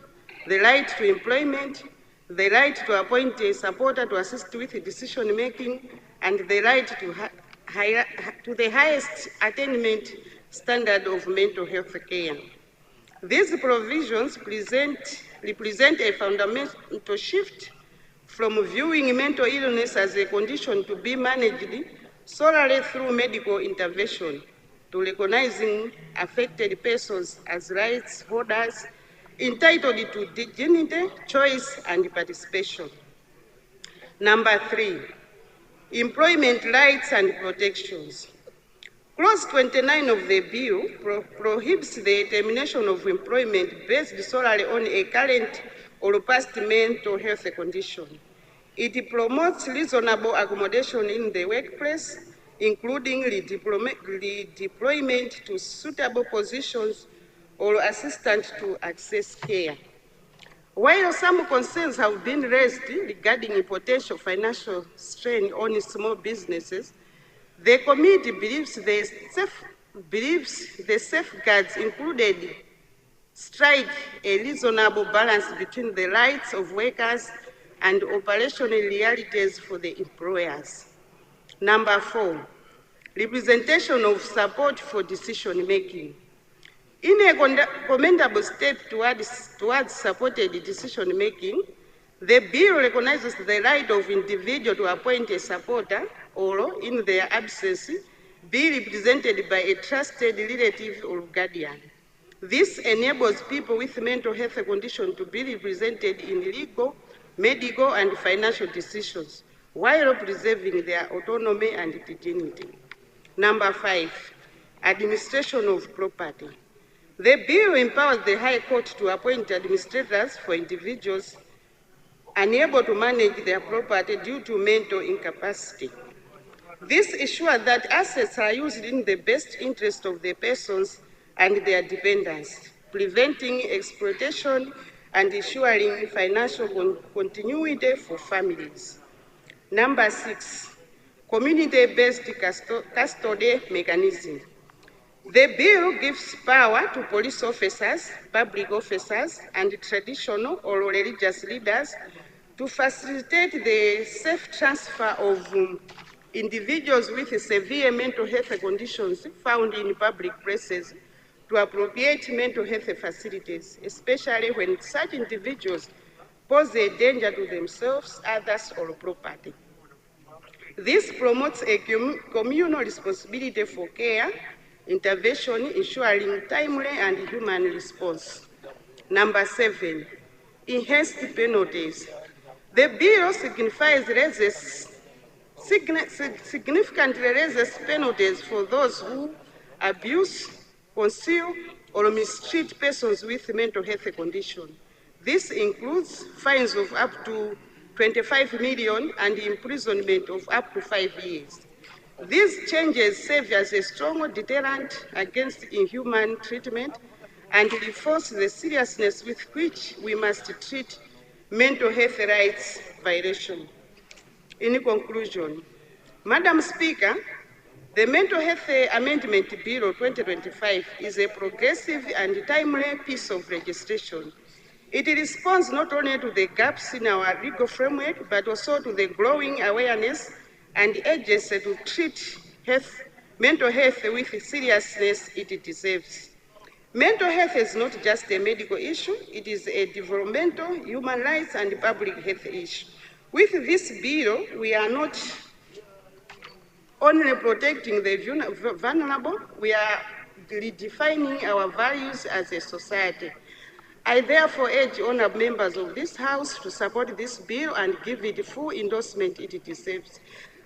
the right to employment, the right to appoint a supporter to assist with decision-making, and the right to the highest attainment standard of mental health care. These provisions represent a fundamental shift from viewing mental illness as a condition to be managed solely through medical intervention to recognizing affected persons as rights holders entitled to dignity, choice, and participation. Number three, employment rights and protections. Clause 29 of the bill prohibits the termination of employment based solely on a current or past mental health condition. It promotes reasonable accommodation in the workplace, including redeployment to suitable positions or assistance to access care. While some concerns have been raised regarding a potential financial strain on small businesses, the committee believes the safeguards included strike a reasonable balance between the rights of workers and operational realities for the employers. Number 4, representation of support for decision making. In a commendable step towards supported decision making, the bill recognizes the right of individuals to appoint a supporter or, in their absence, be represented by a trusted relative or guardian. This enables people with mental health conditions to be represented in legal, medical, and financial decisions while preserving their autonomy and dignity. Number 5, administration of property. The bill empowers the High Court to appoint administrators for individuals unable to manage their property due to mental incapacity. This ensures that assets are used in the best interest of the persons and their dependents, preventing exploitation and ensuring financial continuity for families. Number 6, community-based custody mechanism. The bill gives power to police officers, public officers, and traditional or religious leaders to facilitate the safe transfer of individuals with severe mental health conditions found in public places to appropriate mental health facilities, especially when such individuals pose a danger to themselves, others, or property. This promotes a communal responsibility for care, intervention, ensuring timely and human response. Number 7, enhanced penalties. The bill significantly raises penalties for those who abuse, conceal, or mistreat persons with mental health conditions. This includes fines of up to 25 million and imprisonment of up to 5 years. These changes serve as a strong deterrent against inhuman treatment and reinforce the seriousness with which we must treat mental health rights violations. In conclusion, Madam Speaker, the Mental Health Amendment Bill 2025 is a progressive and timely piece of legislation. It responds not only to the gaps in our legal framework, but also to the growing awareness and urgency to treat mental health with the seriousness it deserves. Mental health is not just a medical issue, it is a developmental, human rights, and public health issue. With this bill, we are not only protecting the vulnerable, we are redefining our values as a society. I therefore urge honourable members of this House to support this bill and give it the full endorsement it deserves.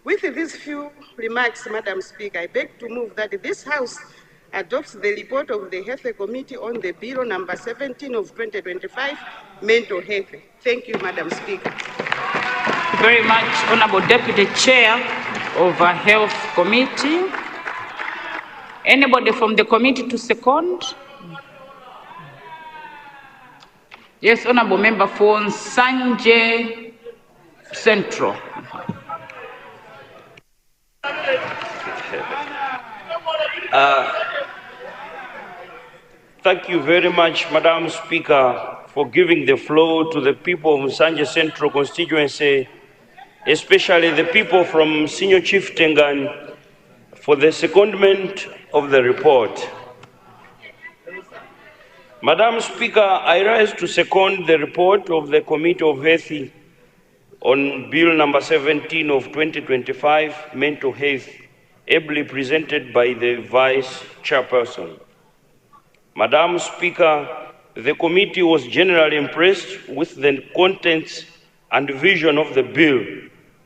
With these few remarks, Madam Speaker, I beg to move that this House adopts the report of the Health Committee on the Bill number 17 of 2025, Mental Health. Thank you, Madam Speaker. Very much, Honourable Deputy Chair of our Health Committee. Anybody from the committee to second? Yes, Honourable Member for Nsanje Central. Thank you very much, Madam Speaker, for giving the floor to the people of Nsanje Central constituency, especially the people from Senior Chief Tengan, for the secondment of the report. Madam Speaker, I rise to second the report of the Committee of Health on Bill number 17 of 2025, Mental Health, ably presented by the Vice Chairperson. Madam Speaker, the committee was generally impressed with the contents and vision of the bill,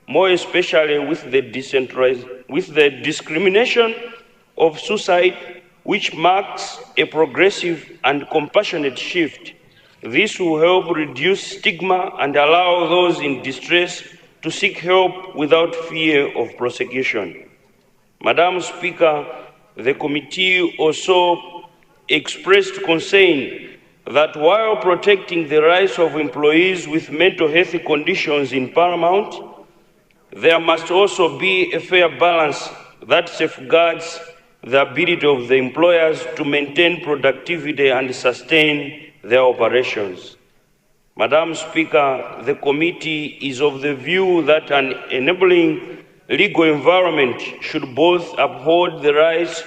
more especially with the discrimination of suicide, which marks a progressive and compassionate shift. This will help reduce stigma and allow those in distress to seek help without fear of prosecution. Madam Speaker, the committee also expressed concern that while protecting the rights of employees with mental health conditions is paramount, there must also be a fair balance that safeguards the ability of the employers to maintain productivity and sustain their operations. Madam Speaker, the committee is of the view that an enabling legal environment should both uphold the rights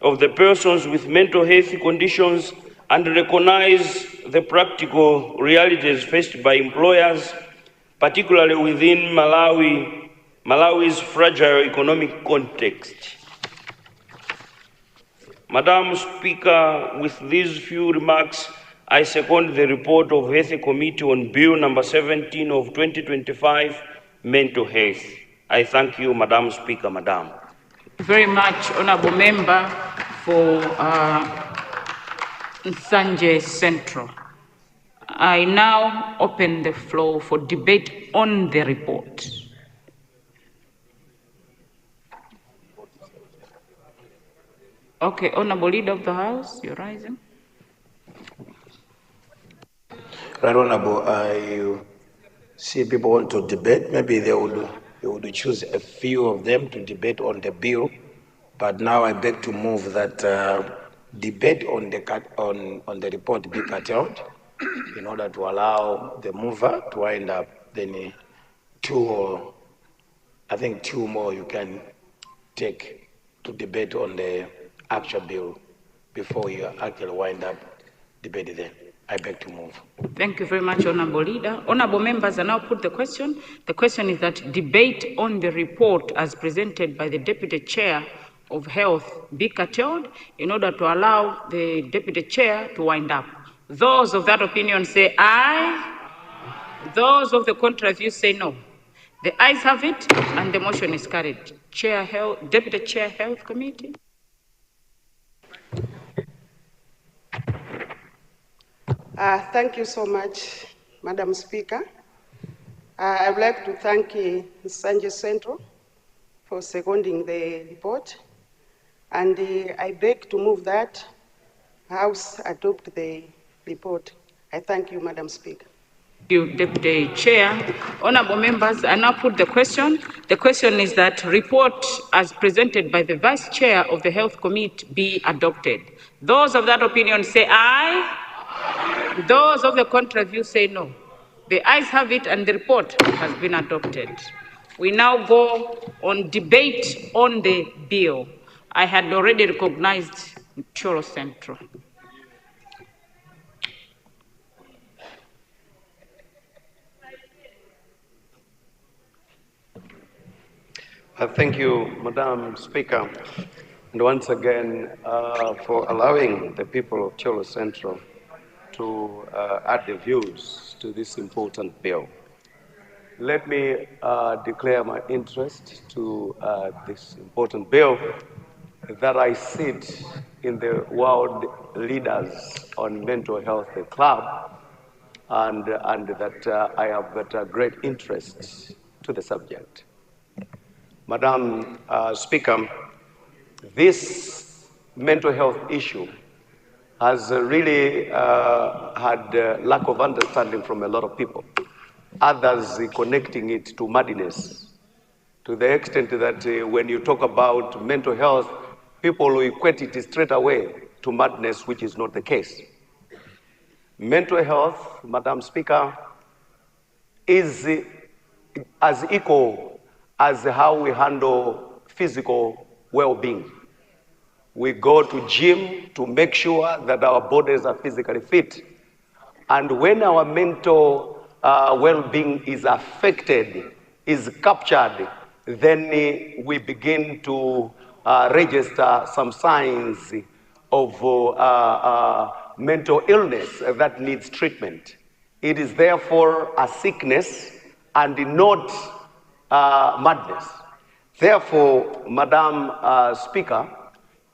of the persons with mental health conditions and recognize the practical realities faced by employers, particularly within Malawi's fragile economic context. Madam Speaker, with these few remarks, I second the report of Health Committee on Bill number 17 of 2025, Mental Health. I thank you, Madam Speaker, Madam. Very much, Honourable Member for Nsanje Central. I now open the floor for debate on the report. Okay, Honourable Leader of the House, you're rising. Right, Honourable, I see people want to debate. Maybe they would choose a few of them to debate on the bill. But now I beg to move that debate on the report be curtailed in order to allow the mover to wind up. Then I think two more you can take to debate on the actual bill before you actually wind up debate then. I beg to move. Thank you very much, Honourable Leader. Honourable members, I now put the question. The question is that debate on the report as presented by the Deputy Chair of Health be curtailed in order to allow the Deputy Chair to wind up. Those of that opinion say aye. Those of the contrary view say no. The ayes have it, and the motion is carried. Deputy Chair, Health Committee. Thank you so much, Madam Speaker. I would like to thank Nsanje Central for seconding the report, and I beg to move that House adopt the report. I thank you, Madam Speaker. Thank you, Deputy Chair. Honourable members, I now put the question. The question is that report as presented by the Vice Chair of the Health Committee be adopted. Those of that opinion say aye. Those of the contrary view say no. The ayes have it, and the report has been adopted. We now go on debate on the bill. I had already recognized Cholo Central. Thank you, Madam Speaker, and once again for allowing the people of Cholo Central to add their views to this important bill. Let me declare my interest to this important bill that I sit in the World Leaders on Mental Health Club, and that I have got great interest to the subject. Madam Speaker, this mental health issue has really had lack of understanding from a lot of people. Others connecting it to madness, to the extent that when you talk about mental health, people will equate it straight away to madness, which is not the case. Mental health, Madam Speaker, is as equal as how we handle physical well-being. We go to gym to make sure that our bodies are physically fit. And when our mental well-being is affected, is captured, then we begin to register some signs of mental illness that needs treatment. It is therefore a sickness and not madness. Therefore, Madam Speaker,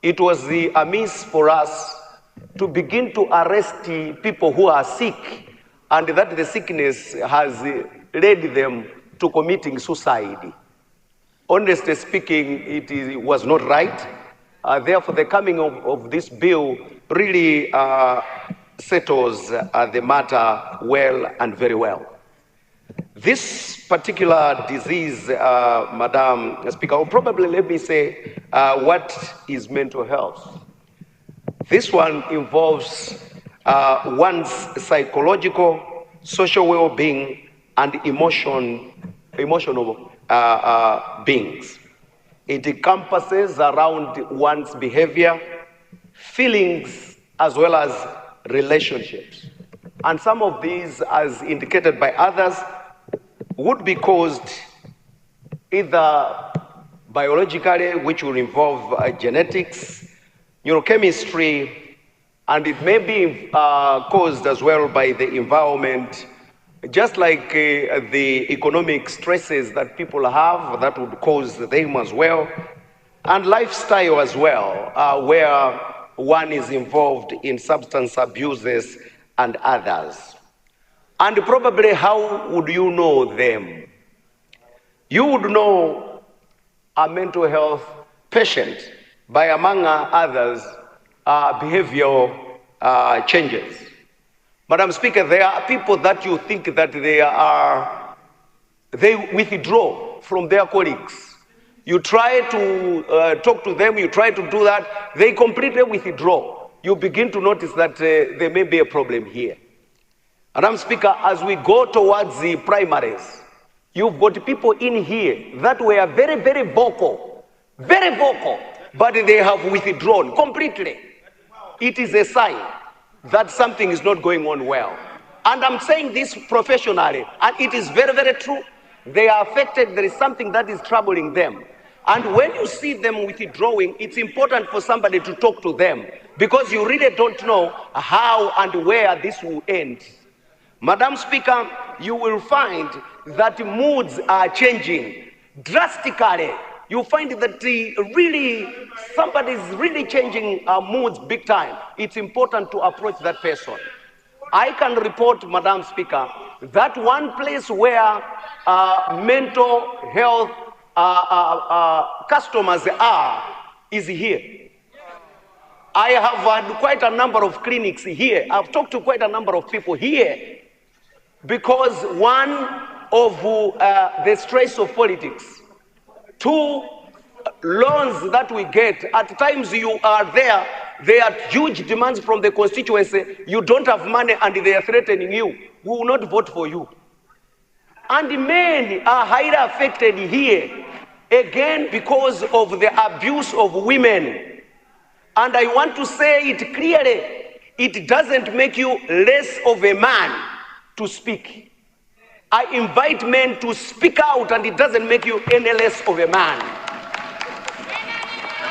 it was amiss for us to begin to arrest people who are sick and that the sickness has led them to committing suicide. Honestly speaking, it was not right. Therefore, the coming of this bill really settles the matter well and very well. This particular disease, Madam Speaker, or probably let me say, what is mental health? This one involves one's psychological, social well-being, and emotional beings. It encompasses around one's behavior, feelings, as well as relationships. And some of these, as indicated by others, would be caused either biologically, which will involve genetics, neurochemistry, and it may be caused as well by the environment, just like the economic stresses that people have that would cause them as well, and lifestyle as well, where one is involved in substance abuses and others. And probably how would you know them? You would know a mental health patient by, among others, behavioral changes. Madam Speaker, there are people that you think that they withdraw from their colleagues. You try to talk to them, you try to do that, they completely withdraw. You begin to notice that there may be a problem here. Madam Speaker, as we go towards the primaries, you've got people in here that were very, very vocal, but they have withdrawn completely. It is a sign that something is not going on well. And I'm saying this professionally, and it is very, very true. They are affected, there is something that is troubling them. And when you see them withdrawing, it's important for somebody to talk to them, because you really don't know how and where this will end. Madam Speaker, you will find that moods are changing drastically. You find that somebody's really changing moods big time. It's important to approach that person. I can report, Madam Speaker, that one place where mental health customers is here. I have had quite a number of clinics here. I've talked to quite a number of people here, because one of the stress of politics, two, loans that we get, at times you are there are huge demands from the constituency, you don't have money and they are threatening you, we will not vote for you. And men are highly affected here, again because of the abuse of women. And I want to say it clearly, it doesn't make you less of a man to speak. I invite men to speak out, and it doesn't make you any less of a man.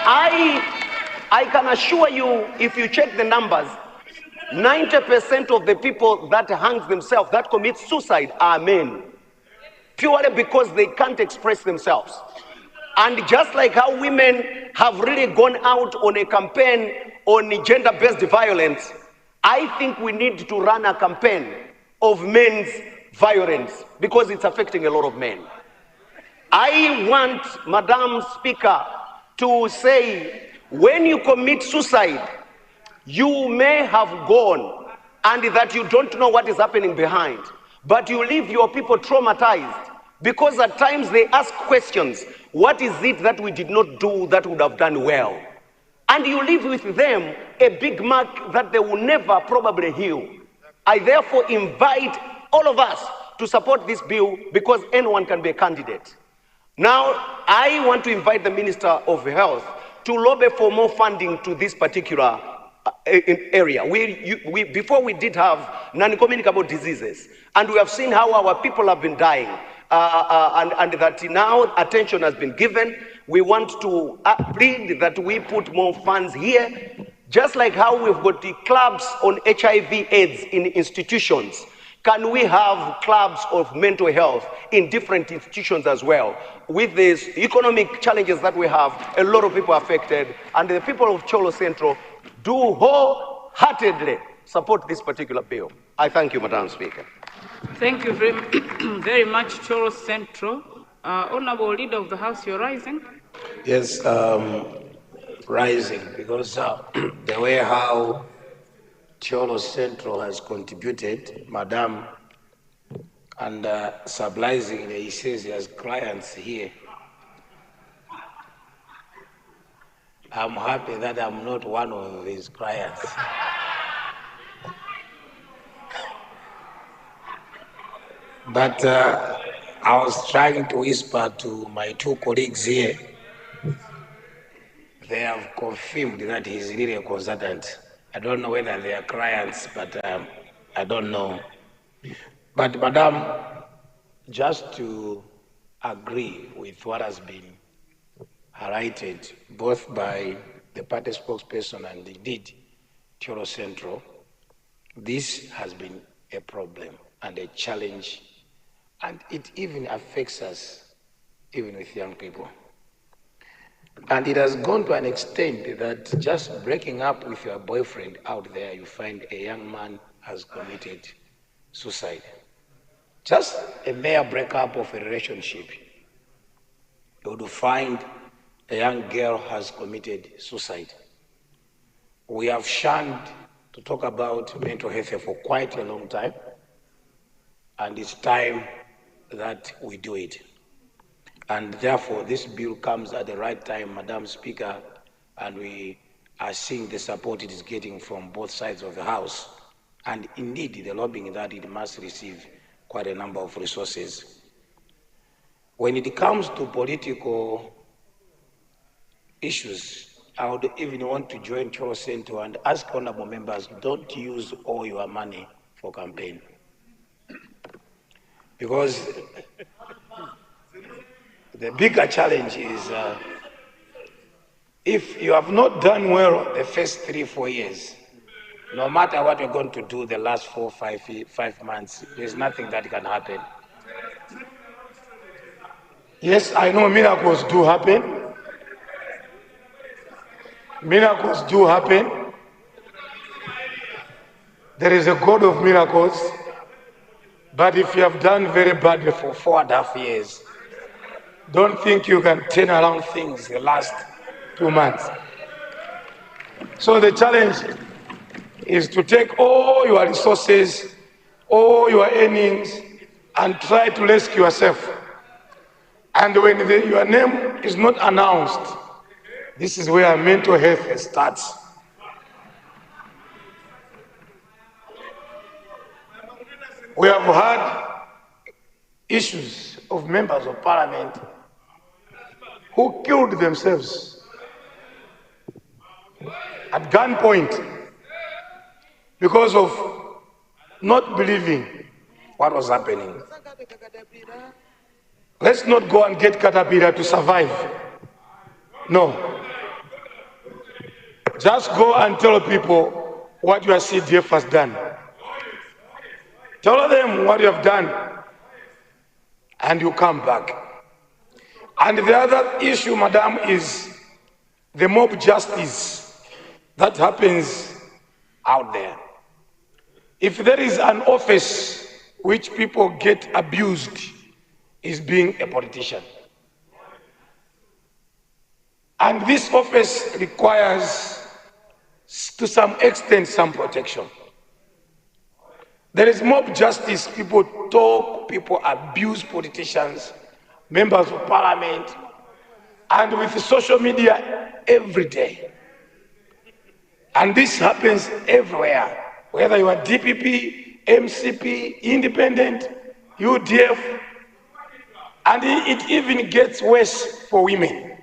I can assure you, if you check the numbers, 90% of the people that hang themselves, that commit suicide, are men, purely because they can't express themselves. And just like how women have really gone out on a campaign on gender-based violence, I think we need to run a campaign of men's violence, because it's affecting a lot of men. I want, Madam Speaker, to say, when you commit suicide, you may have gone and that you don't know what is happening behind, but you leave your people traumatized, because at times they ask questions. What is it that we did not do that would have done well? And you leave with them a big mark that they will never probably heal. I therefore invite all of us to support this bill, because anyone can be a candidate. Now, I want to invite the Minister of Health to lobby for more funding to this particular area. Before we did have non-communicable diseases, and we have seen how our people have been dying, and that now attention has been given. We want to plead that we put more funds here, just like how we've got the clubs on HIV/AIDS in institutions. Can we have clubs of mental health in different institutions as well? With these economic challenges that we have, a lot of people are affected, and the people of Cholo Central do wholeheartedly support this particular bill. I thank you, Madam Speaker. Thank you very much, Cholo Central. Honorable Leader of the House, you're rising. Yes, rising, because the way how Cholo Central has contributed, Madam, And surprisingly, he says he has clients here. I'm happy that I'm not one of his clients. But I was trying to whisper to my two colleagues here. They have confirmed that he's really a consultant. I don't know whether they are clients, but I don't know. But Madam, just to agree with what has been highlighted both by the party spokesperson and indeed Cholo Central, this has been a problem and a challenge, and it even affects us, even with young people. And it has gone to an extent that just breaking up with your boyfriend out there, you find a young man has committed suicide. Just a mere breakup of a relationship, you would find a young girl has committed suicide. We have shunned to talk about mental health for quite a long time, and it's time that we do it. And therefore, this bill comes at the right time, Madam Speaker, and we are seeing the support it is getting from both sides of the House, and indeed the lobbying that it must receive quite a number of resources. When it comes to political issues, I would even want to join Cholo Center and ask honorable members, don't use all your money for campaign. Because the bigger challenge is if you have not done well the first 3-4 years, no matter what you're going to do the last 4-5 months, there's nothing that can happen. Yes, I know miracles do happen. Miracles do happen. There is a God of miracles. But if you have done very badly for 4.5 years, don't think you can turn around things the last 2 months. So the challenge is to take all your resources, all your earnings, and try to rescue yourself. And when your name is not announced, this is where mental health starts. We have had issues of members of parliament who killed themselves at gunpoint because of not believing what was happening. Let's not go and get caterpillar to survive. No. Just go and tell people what your CDF has done. Tell them what you have done, and you come back. And the other issue, Madam, is the mob justice that happens out there. If there is an office which people get abused, is being a politician. And this office requires, to some extent, some protection. There is mob justice. People talk, people abuse politicians, members of parliament, and with social media every day. And this happens everywhere, whether you are DPP, MCP, independent, UDF, and it even gets worse for women.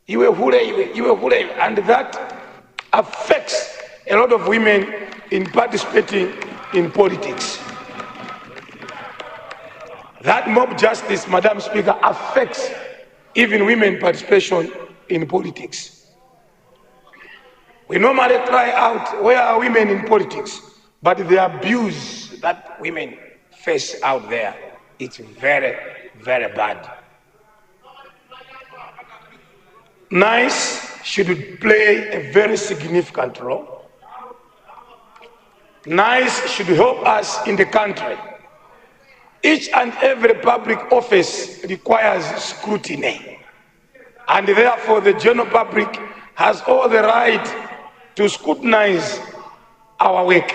And that affects a lot of women in participating in politics. That mob justice, Madam Speaker, affects even women participation in politics. We normally cry out, where are women in politics? But the abuse that women face out there, it's very, very bad. NICE should play a very significant role. NICE should help us in the country. Each and every public office requires scrutiny, and therefore the general public has all the right to scrutinize our work.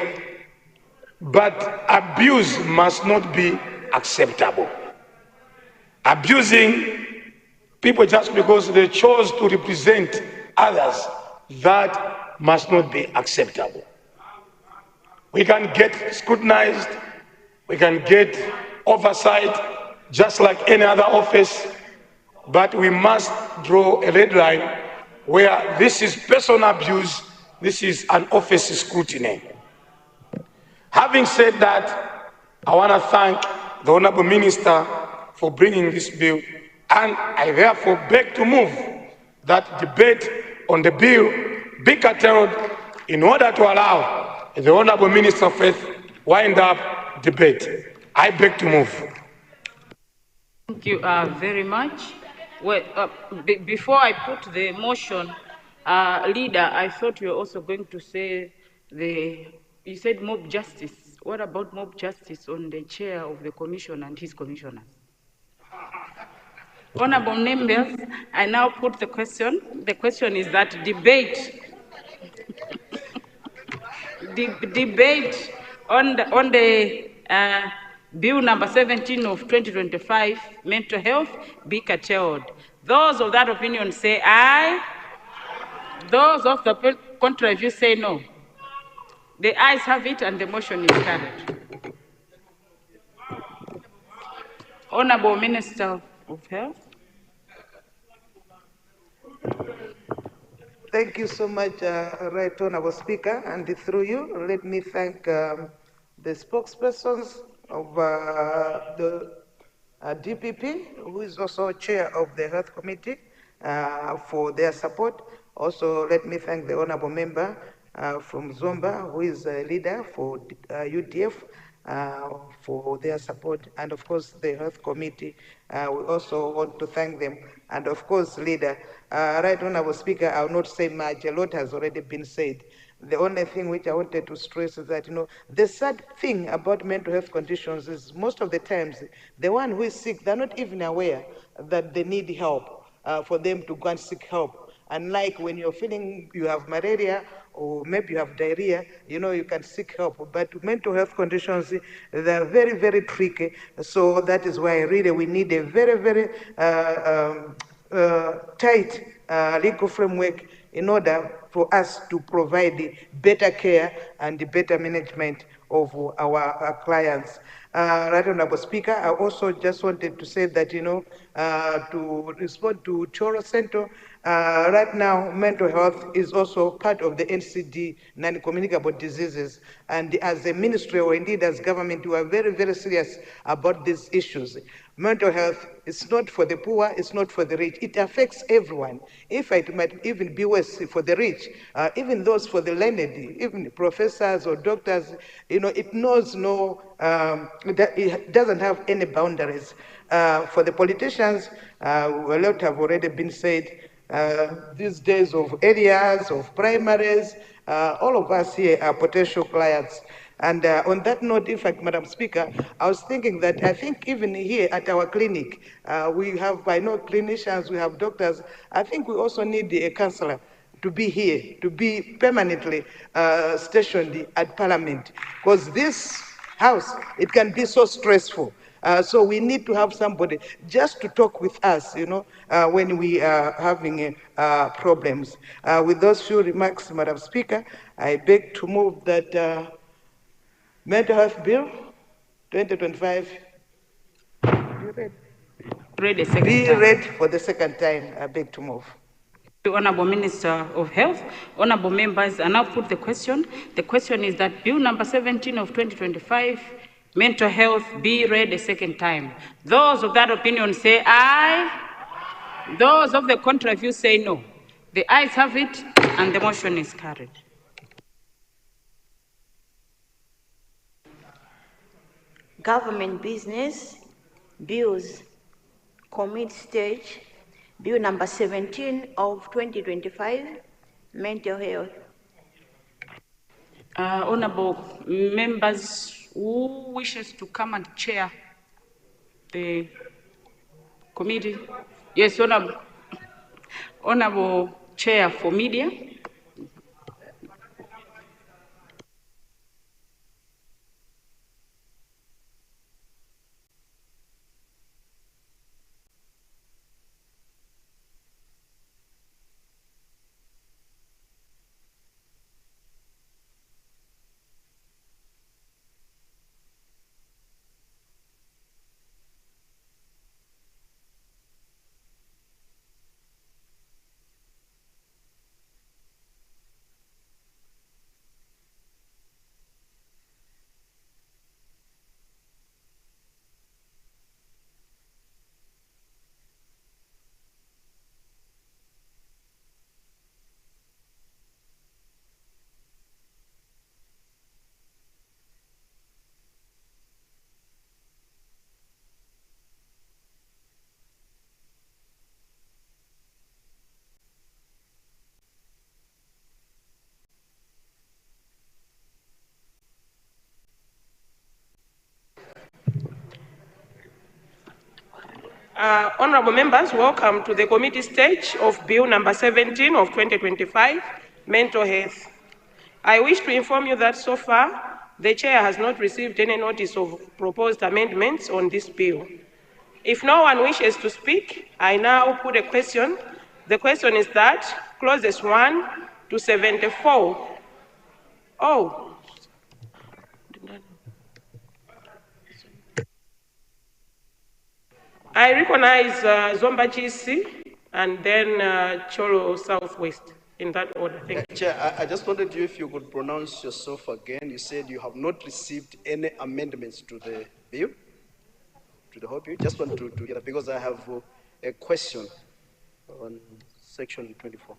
but abuse must not be acceptable. Abusing people just because they chose to represent others, that must not be acceptable. We can get scrutinized, we can get oversight, just like any other office, but we must draw a red line where this is personal abuse, this is an office scrutiny. Having said that, I want to thank the Honorable Minister for bringing this bill, and I therefore beg to move that debate on the bill be curtailed in order to allow the Honorable Minister of Health wind up debate. I beg to move. Thank you very much. Well, before I put the motion, Leader, I thought you were also going to say you said mob justice. What about mob justice on the chair of the commission and his commissioners? Honorable members, I now put the question. The question is that debate on the Bill number 17 of 2025, mental health, be curtailed. Those of that opinion say aye. Those of the contrary view say no. The ayes have it and the motion is carried. Honorable Minister of Health. Thank you so much, Right Honorable Speaker, and through you, let me thank the spokespersons of the DPP, who is also chair of the Health Committee, for their support. Also, let me thank the honorable member from Zomba, who is a leader for UDF, for their support, and of course the Health Committee. We also want to thank them, and of course, leader. Right Honorable Speaker, I will not say much. A lot has already been said. The only thing which I wanted to stress is that, the sad thing about mental health conditions is most of the times, the one who is sick, they're not even aware that they need help for them to go and seek help. Unlike when you're feeling you have malaria or maybe you have diarrhea, you can seek help. But mental health conditions, they're very, very tricky. So that is why really we need a very, very tight legal framework in order for us to provide better care and better management of our clients. Right Honorable Speaker, I also just wanted to say that, to respond to Cholo Center, right now, mental health is also part of the NCD, non-communicable diseases. And as a ministry, or indeed as government, we are very, very serious about these issues. Mental health is not for the poor, it's not for the rich. It affects everyone. In fact, it might even be worse for the rich, even those for the learned, even professors or doctors, it knows it doesn't have any boundaries. For the politicians, a lot have already been said. These days of areas, of primaries, all of us here are potential clients. And on that note, in fact, Madam Speaker, I was thinking that I think even here at our clinic, we have, I know clinicians, we have doctors. I think we also need a counselor to be here, to be permanently stationed at Parliament. Because this house, it can be so stressful. So we need to have somebody just to talk with us, when we are having problems. With those few remarks, Madam Speaker, I beg to move that Mental Health Bill 2025 be read for the second time. I beg to move. To Honorable Minister of Health, honorable members, I now put the question. The question is that Bill number 17 of 2025, mental health, be read a second time. Those of that opinion say aye. Those of the contrary view say no. The ayes have it, and the motion is carried. Government business, bills, committee stage, Bill number 17 of 2025, mental health. Honorable members, who wishes to come and chair the committee? Yes, Honorable Chair for Media. Honorable members, welcome to the committee stage of Bill number 17 of 2025, Mental Health. I wish to inform you that so far, the Chair has not received any notice of proposed amendments on this bill. If no one wishes to speak, I now put a question. The question is that clauses 1 to 74. Oh. I recognize Zomba Chisi and then Cholo Southwest in that order. Thank you. Chair, I just wanted you if you could pronounce yourself again. You said you have not received any amendments to the bill, to the whole bill. Just want to hear that because I have a question on section 24.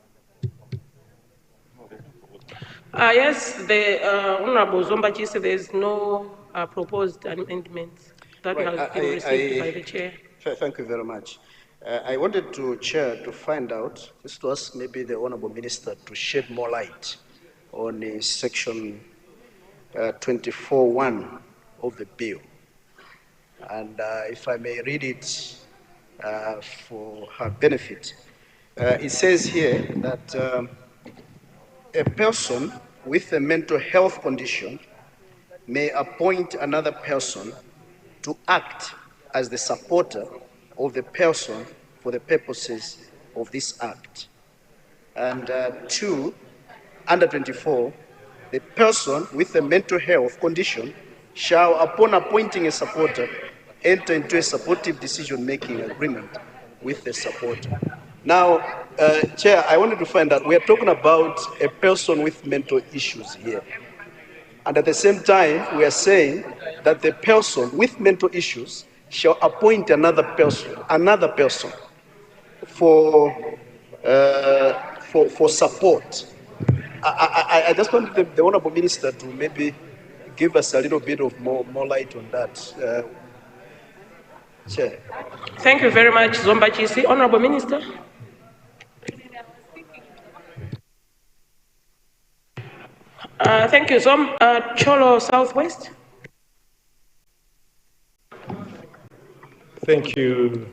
Yes, the Honorable Zomba Chisi, there is no proposed amendments that Right. has been received by the Chair. Thank you very much. I wanted to, Chair, to find out, just to ask maybe the Honorable Minister to shed more light on section 24(1) of the bill. And if I may read it for her benefit, it says here that a person with a mental health condition may appoint another person to act as the supporter of the person for the purposes of this act. And 2, under 24, the person with a mental health condition shall, upon appointing a supporter, enter into a supportive decision-making agreement with the supporter. Now, Chair, I wanted to find out, we are talking about a person with mental issues here. And at the same time, we are saying that the person with mental issues shall appoint another person for support. I just want the Honorable Minister to maybe give us a little bit of more light on that. Chair. Thank you very much, Zomba Chisi. Honorable Minister. Thank you, Cholo Southwest. Thank you,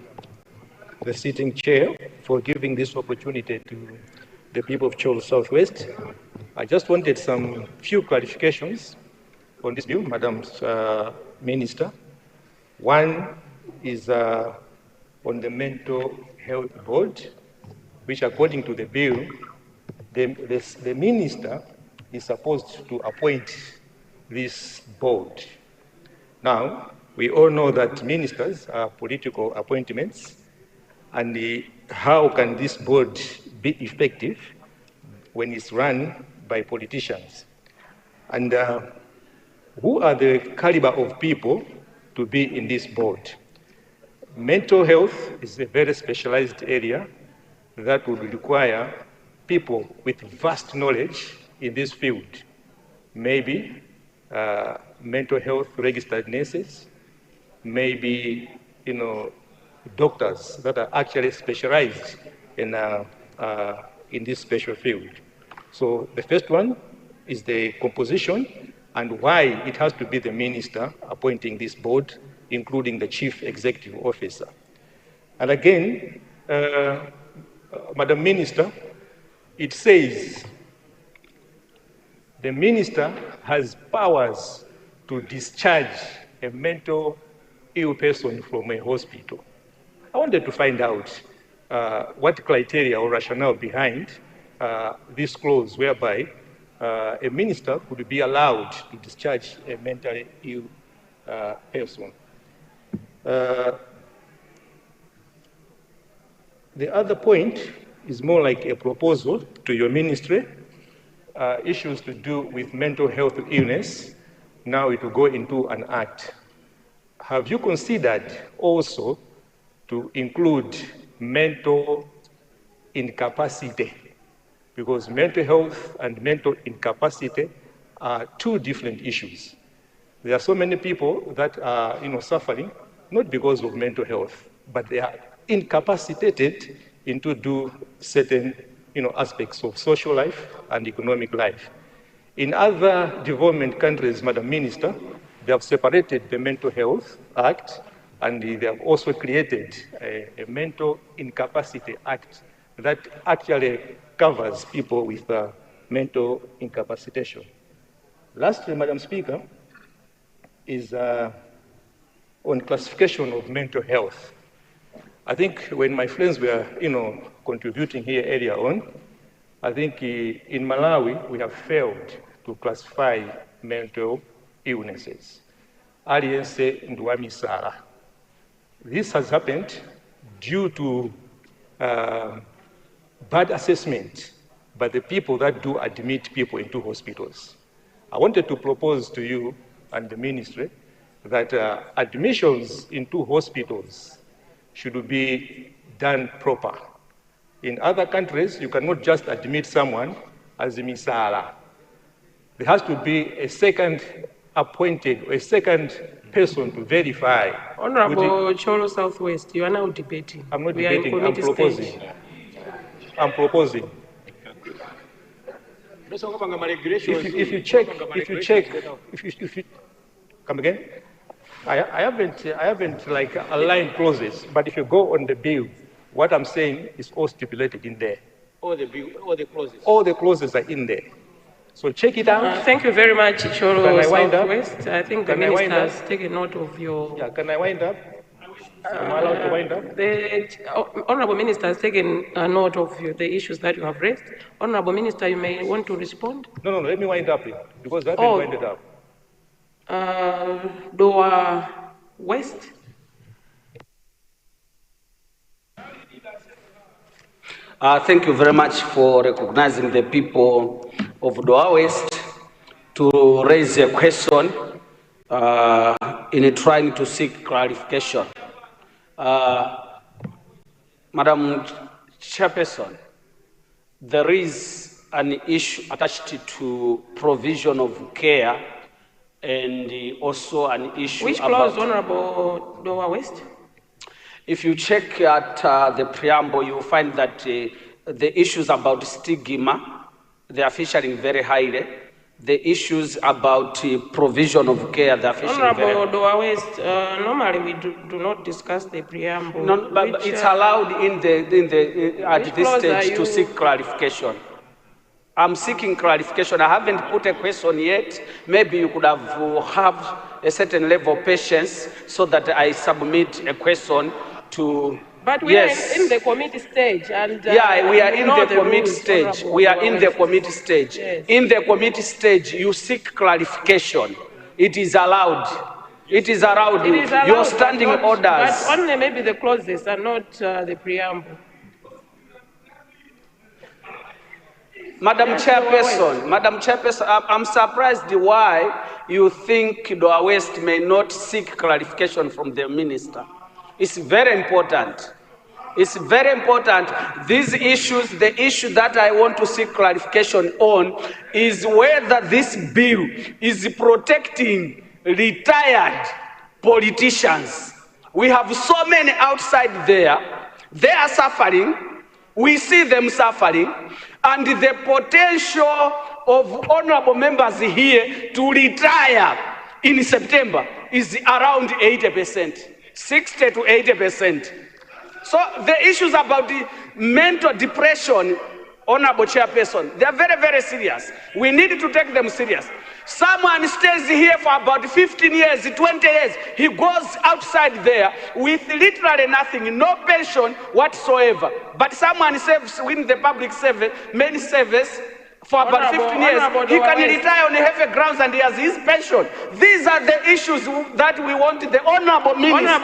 the sitting chair, for giving this opportunity to the people of Cholo Southwest. I just wanted some few clarifications on this bill, Madam Minister. One is on the Mental Health Board, which according to the bill, the minister is supposed to appoint this board. Now, we all know that ministers are political appointments, and how can this board be effective when it's run by politicians? And who are the caliber of people to be in this board? Mental health is a very specialized area that would require people with vast knowledge in this field. Maybe mental health registered nurses, maybe doctors that are actually specialized in this special field. So the first one is the composition and why it has to be the minister appointing this board, including the chief executive officer. And again, Madam Minister, it says the minister has powers to discharge a mental ill person from a hospital. I wanted to find out what criteria or rationale behind this clause whereby a minister could be allowed to discharge a mentally ill person. The other point is more like a proposal to your ministry, issues to do with mental health illness. Now it will go into an act. Have you considered also to include mental incapacity? Because mental health and mental incapacity are two different issues. There are so many people that are suffering, not because of mental health, but they are incapacitated into do certain aspects of social life and economic life. In other development countries, Madam Minister, they have separated the Mental Health Act And they have also created a Mental Incapacity Act that actually covers people with mental incapacitation. Lastly, Madam Speaker, is on classification of mental health. I think when my friends were, contributing here earlier on, I think in Malawi, we have failed to classify mental illnesses. Aliyense nduwamisala. This has happened due to bad assessment by the people that do admit people into hospitals. I wanted to propose to you and the ministry that admissions into hospitals should be done proper. In other countries, you cannot just admit someone as a misala. There has to be a second appointed, or a second person to verify. Honorable Cholo Southwest, you are now debating. I'm not debating, I'm proposing. Stage. I'm proposing. If you come again? I haven't like aligned clauses, but if you go on the bill, what I'm saying is all stipulated in there. All the clauses. All the clauses are in there. So check it out. Thank you very much, Cholo Can I wind up? Southwest. I think the Can I wind minister up? has taken note of your... Yeah, can I wind up? Am I allowed to wind up? The Honorable Minister has taken note of the issues that you have raised. Honorable Minister, you may want to respond. No, let me wind up, because that will wind it up. Doa West. Thank you very much for recognizing the people of Doa West to raise a question in trying to seek clarification. Madam Chairperson, there is an issue attached to provision of care and also an issue Which clause, Honorable Doa West? If you check at the preamble, you will find that the issues about stigma, they are featuring very highly. The issues about provision of care, they are featuring very Honorable Doa West, normally we do not discuss the preamble. No, but it's allowed at this stage to seek clarification. I'm seeking clarification. I haven't put a question yet. Maybe you could have a certain level of patience so that I submit a question to... But we are in the committee stage. And, yeah, we are in the committee stage. We are in the committee stage. Yes. In the committee stage, you seek clarification. It is allowed. It is allowed. It is allowed, Your standing orders. But only maybe the clauses are not the preamble. Madam Chairperson, I'm surprised why you think Doa West may not seek clarification from the minister. It's very important. It's very important. These issues, the issue that I want to seek clarification on is whether this bill is protecting retired politicians. We have so many outside there. They are suffering. We see them suffering. And the potential of honorable members here to retire in September is around 80%, 60 to 80%. So the issues about the mental depression, Honorable Chairperson, they are very, very serious. We need to take them serious. Someone stays here for about 15 years, 20 years. He goes outside there with literally nothing, no pension whatsoever. But someone serves in the public service, main service, for about 15 years. He can retire on heavy grounds and he has his pension. These are the issues that we want the Honorable Minister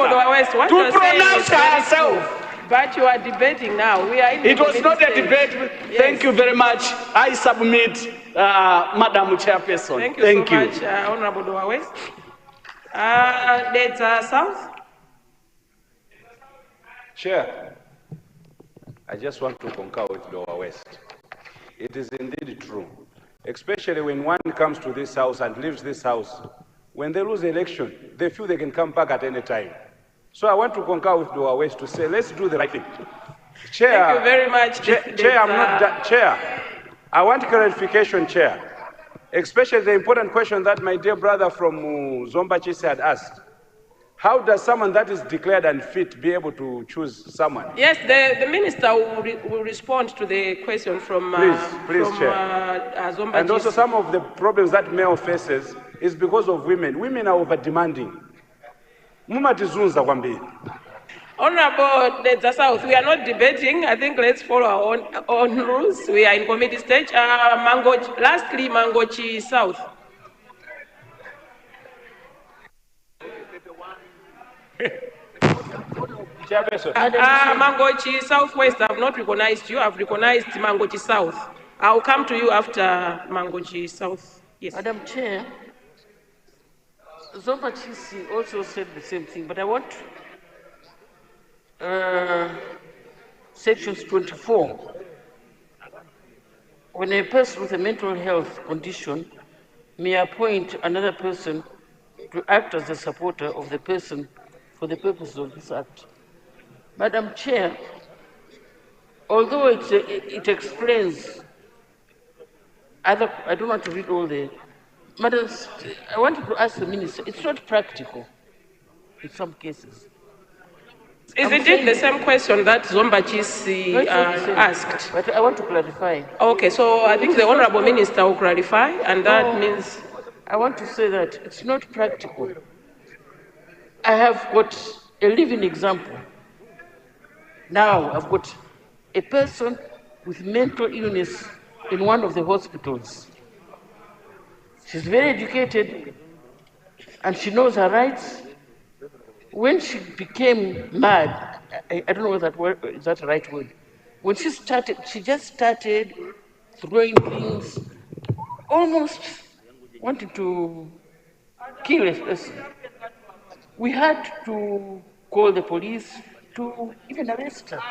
to pronounce herself. But you are debating now. We are in the It was not a stage. debate. Yes. Thank you very much. I submit, Madam Chairperson. Thank you so much, Honorable Doa West. That's South. Chair, I just want to concur with Doa West. It is indeed true, especially when one comes to this house and leaves this house. When they lose election, they feel they can come back at any time. So I want to concur with Doa West to say, let's do the right thing. Chair, Thank you very much. Chair, I want clarification, Chair, especially the important question that my dear brother from Zomba Chisi had asked. How does someone that is declared unfit be able to choose someone? Yes, the minister will respond to the question from Please, Chair. Zomba And also GC. some of the problems that male faces is because of women. Women are over-demanding. Mumatizunza kwambiri. Honorable the South, we are not debating. I think let's follow our own rules. We are in committee stage. Lastly, Mangochi South. Mangochi Southwest, I have not recognized you. I have recognized Mangochi South. I'll come to you after Mangochi South. Yes. Madam Chair, Zomba Chisi also said the same thing, but I want sections 24. When a person with a mental health condition may appoint another person to act as a supporter of the person for the purposes of this act. Madam Chair, although it explains, I don't want to read all the, Madam, I wanted to ask the minister, it's not practical in some cases. Is it the same question that Zomba GC asked? But I want to clarify. Okay, so I think the Honorable Minister will clarify, and that means... I want to say that it's not practical. I have got a living example. Now I've got a person with mental illness in one of the hospitals. She's very educated and she knows her rights. When she became mad, I don't know that word, is that the right word? When she just started throwing things, almost wanted to kill a person. We had to call the police to even arrest her,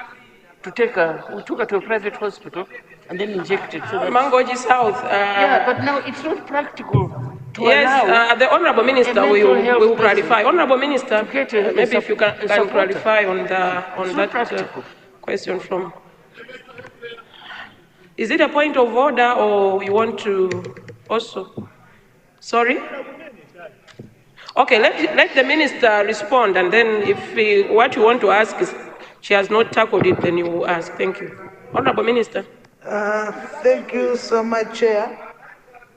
to take her. We took her to a private hospital and then injected. So Mangoji South. Yeah, but now it's not practical to allow. The Honorable Minister will clarify. Honorable Minister, maybe if you can clarify on that question from. Is it a point of order or you want to also? Sorry? Okay, let the minister respond, and then if what you want to ask is she has not tackled it, then you will ask. Thank you. Honorable Minister. Thank you so much, Chair.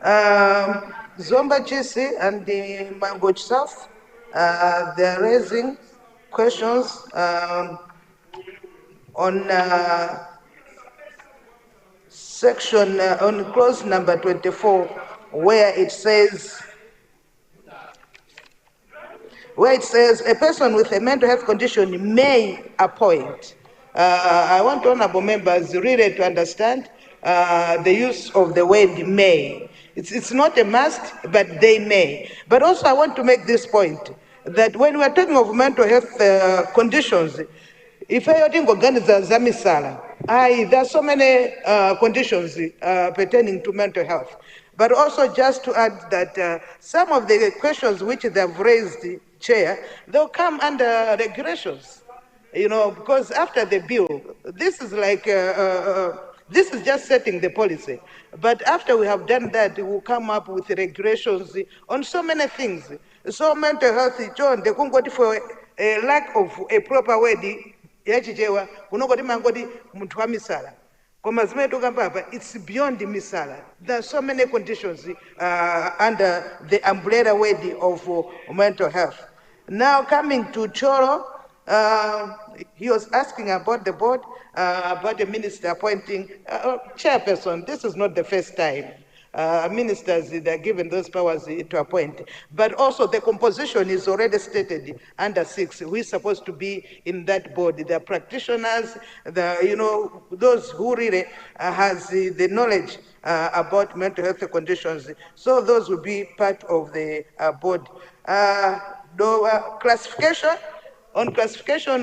Zomba GC and the Mangoch South, they are raising questions on section, on clause number 24, where it says a person with a mental health condition may appoint. I want honorable members really to understand the use of the word may. It's not a must, but they may. But also I want to make this point, that when we're talking of mental health conditions, if I think organize zamisala, there are so many conditions pertaining to mental health. But also just to add that some of the questions which they have raised, Chair, they'll come under regulations, you know, because after the bill, this is like, this is just setting the policy. But after we have done that, we'll come up with regulations on so many things. So mental health, John, they couldn't go for a lack of a proper word, yachichewa, kunokoti mangoti muntu wa misala. It's beyond the misala. There are so many conditions under the umbrella word of mental health. Now coming to Choro, he was asking about the board, about the minister appointing chairperson. This is not the first time. Ministers, they're given those powers to appoint. But also the composition is already stated under 6. Who is supposed to be in that board? The practitioners, those who really has the knowledge about mental health conditions. So those will be part of the board. Classification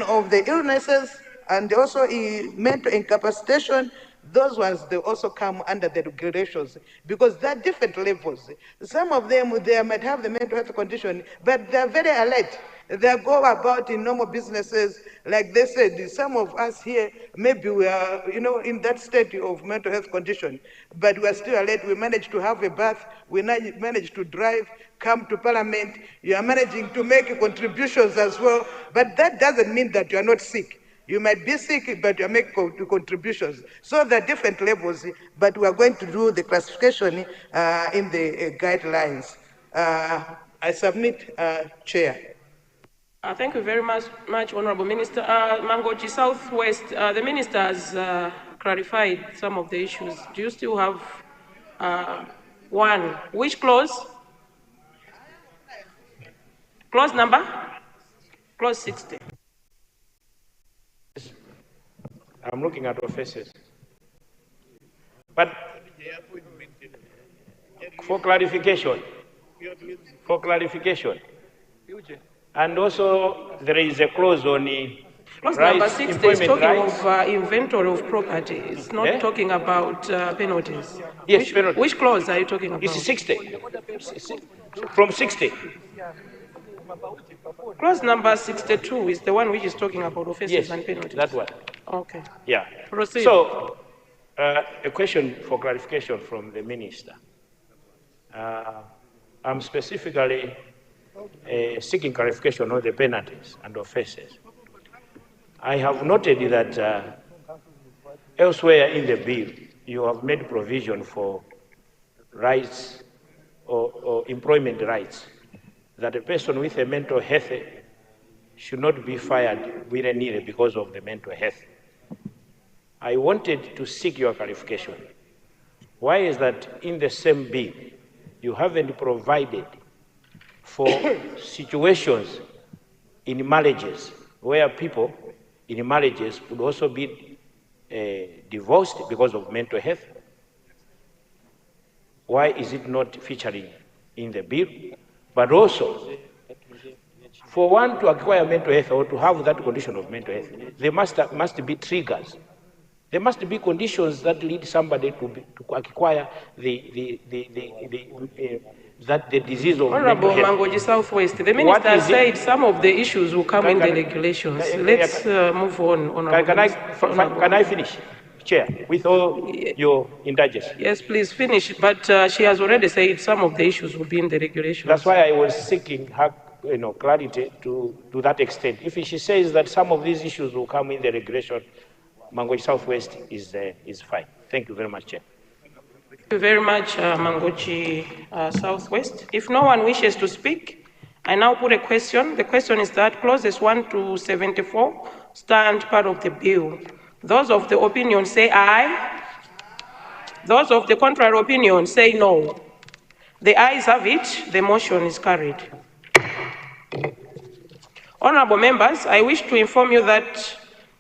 of the illnesses and also mental incapacitation, those ones, they also come under the regulations because there are different levels. Some of them, they might have the mental health condition, but they're very alert. They go about in normal businesses. Like they said, some of us here, maybe we are, in that state of mental health condition, but we are still alert. We managed to have a bath. We managed to drive, come to parliament. You are managing to make contributions as well. But that doesn't mean that you are not sick. You might be sick, but you are making contributions. So there are different levels, but we are going to do the classification in the guidelines. I submit, Chair. Thank you very much, Honorable Minister. Mangochi Southwest, the Minister has clarified some of the issues. Do you still have one? Which clause? Clause number? Clause 60. I'm looking at your faces. But for clarification, and also there is a clause on the Clause rights, number 60 is employment talking rights. of inventory of property. It's not talking about penalties. Yes, which clause are you talking about? It's 60. From 60. Clause number 62 is the one which is talking about offences Yes, and penalties. that one. Okay. Yeah. Proceed. So, a question for clarification from the Minister. I'm specifically seeking clarification on the penalties and offences. I have noted that elsewhere in the bill, you have made provision for rights or employment rights, that a person with a mental health should not be fired willy-nilly because of the mental health. I wanted to seek your clarification. Why is that in the same bill, you haven't provided for situations in marriages where people in marriages would also be divorced because of mental health? Why is it not featuring in the bill? But also, for one to acquire mental health or to have that condition of mental health, there must be triggers. There must be conditions that lead somebody to acquire the disease of Honorable mental health. Mangochi Southwest, the Minister has said some of the issues will come in the regulations. Let's move on, Honorable. Can I finish, Chair, with all your indulgence? Yes, please finish, but she has already said some of the issues will be in the regulations. That's why I was seeking her clarity to that extent. If she says that some of these issues will come in the regulation, Mangochi Southwest is fine. Thank you very much, Chair. Thank you very much, Mangochi Southwest. If no one wishes to speak, I now put a question. The question is that clauses 1 to 74 stand part of the bill. Those of the opinion say aye. Those of the contrary opinion say no. The ayes have it. The motion is carried. Honorable members, I wish to inform you that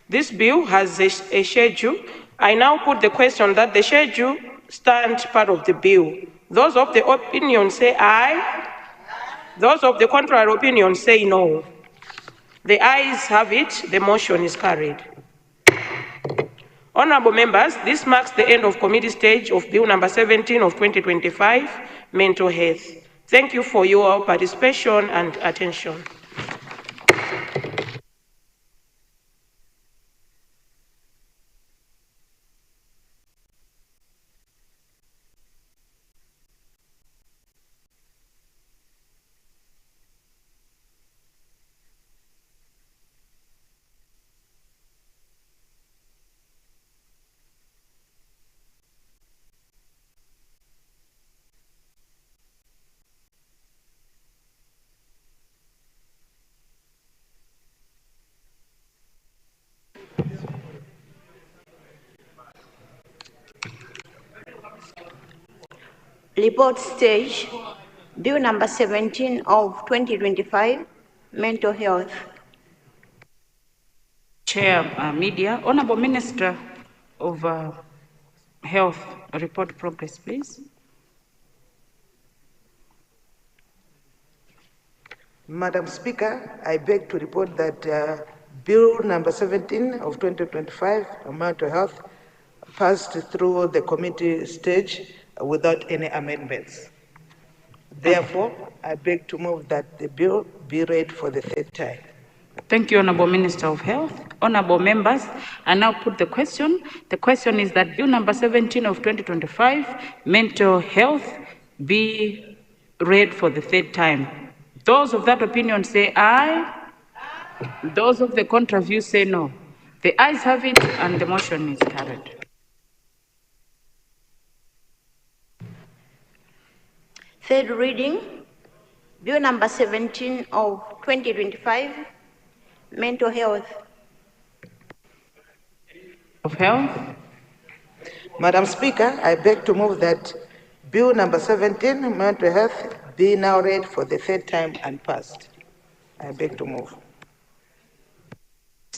this bill has a schedule. I now put the question that the schedule stand part of the bill. Those of the opinion say aye. Those of the contrary opinion say no. The ayes have it. The motion is carried. Honorable members, this marks the end of committee stage of Bill number 17 of 2025, Mental Health. Thank you for your participation and attention. Report stage, Bill number 17 of 2025, Mental Health. Chair, Media. Honorable Minister of Health, report progress, please. Madam Speaker, I beg to report that Bill number 17 of 2025, Mental Health, passed through the committee stage without any amendments. Therefore, I beg to move that the bill be read for the third time. Thank you, Honorable Minister of Health. Honorable members, I now put the question. The question is that Bill number 17 of 2025, mental health, be read for the third time. Those of that opinion say aye. Those of the contra view say no. The ayes have it and the motion is carried. Third reading, Bill number 17 of 2025, mental health. Of health. Madam Speaker, I beg to move that Bill number 17, mental health, be now read for the third time and passed. I beg to move.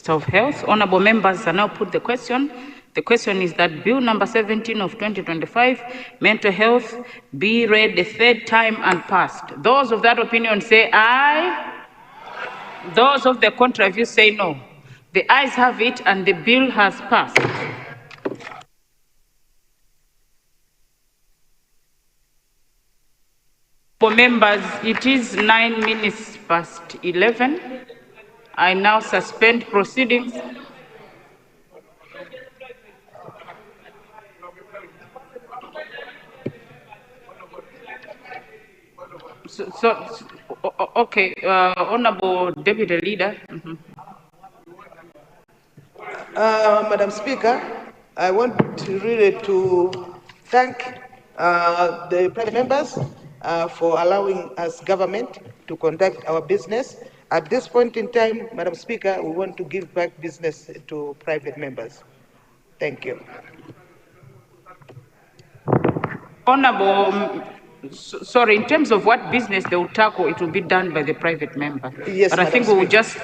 Of Health. Honorable members, I now put the question. The question is that Bill number 17 of 2025, mental health, be read the third time and passed. Those of that opinion say aye. Those of the contra view say no. The ayes have it and the bill has passed. For members, it is 9 minutes past 11. I now suspend proceedings. Okay, Honorable Deputy Leader. Madam Speaker, I want really to thank the private members for allowing us government to conduct our business. At this point in time, Madam Speaker, we want to give back business to private members. Thank you. Honorable, sorry, in terms of what business they will tackle, it will be done by the private member. Yes, but I think we will just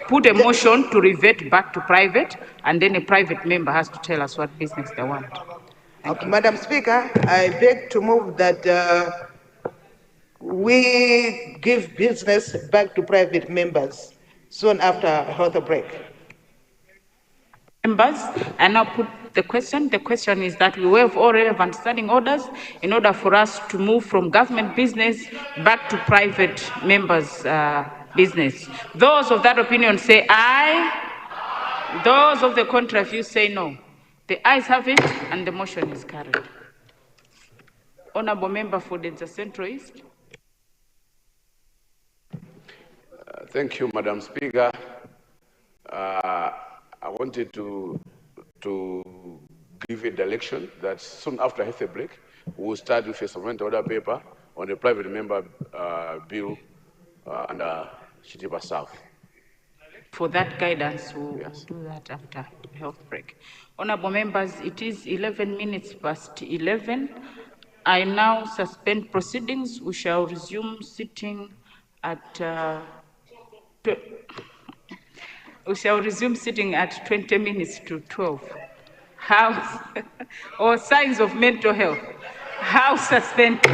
put a motion to revert back to private, and then a private member has to tell us what business they want. Madam Speaker, I beg to move that we give business back to private members soon after a health break. Members, I now put the question. The question is that we waive all relevant standing orders in order for us to move from government business back to private members' business. Those of that opinion say aye. Those of the contra view say no. The ayes have it and the motion is carried. Honorable member for the Central East. Thank you, Madam Speaker. I wanted to give a direction that soon after health break, we will start with a supplementary order paper on the private member bill under Chitipa South. For that guidance, we'll do that after health break. Honorable members, it is 11 minutes past 11. I now suspend proceedings. We shall resume sitting at we shall resume sitting at 20 minutes to 12. House or signs of mental health. House suspended.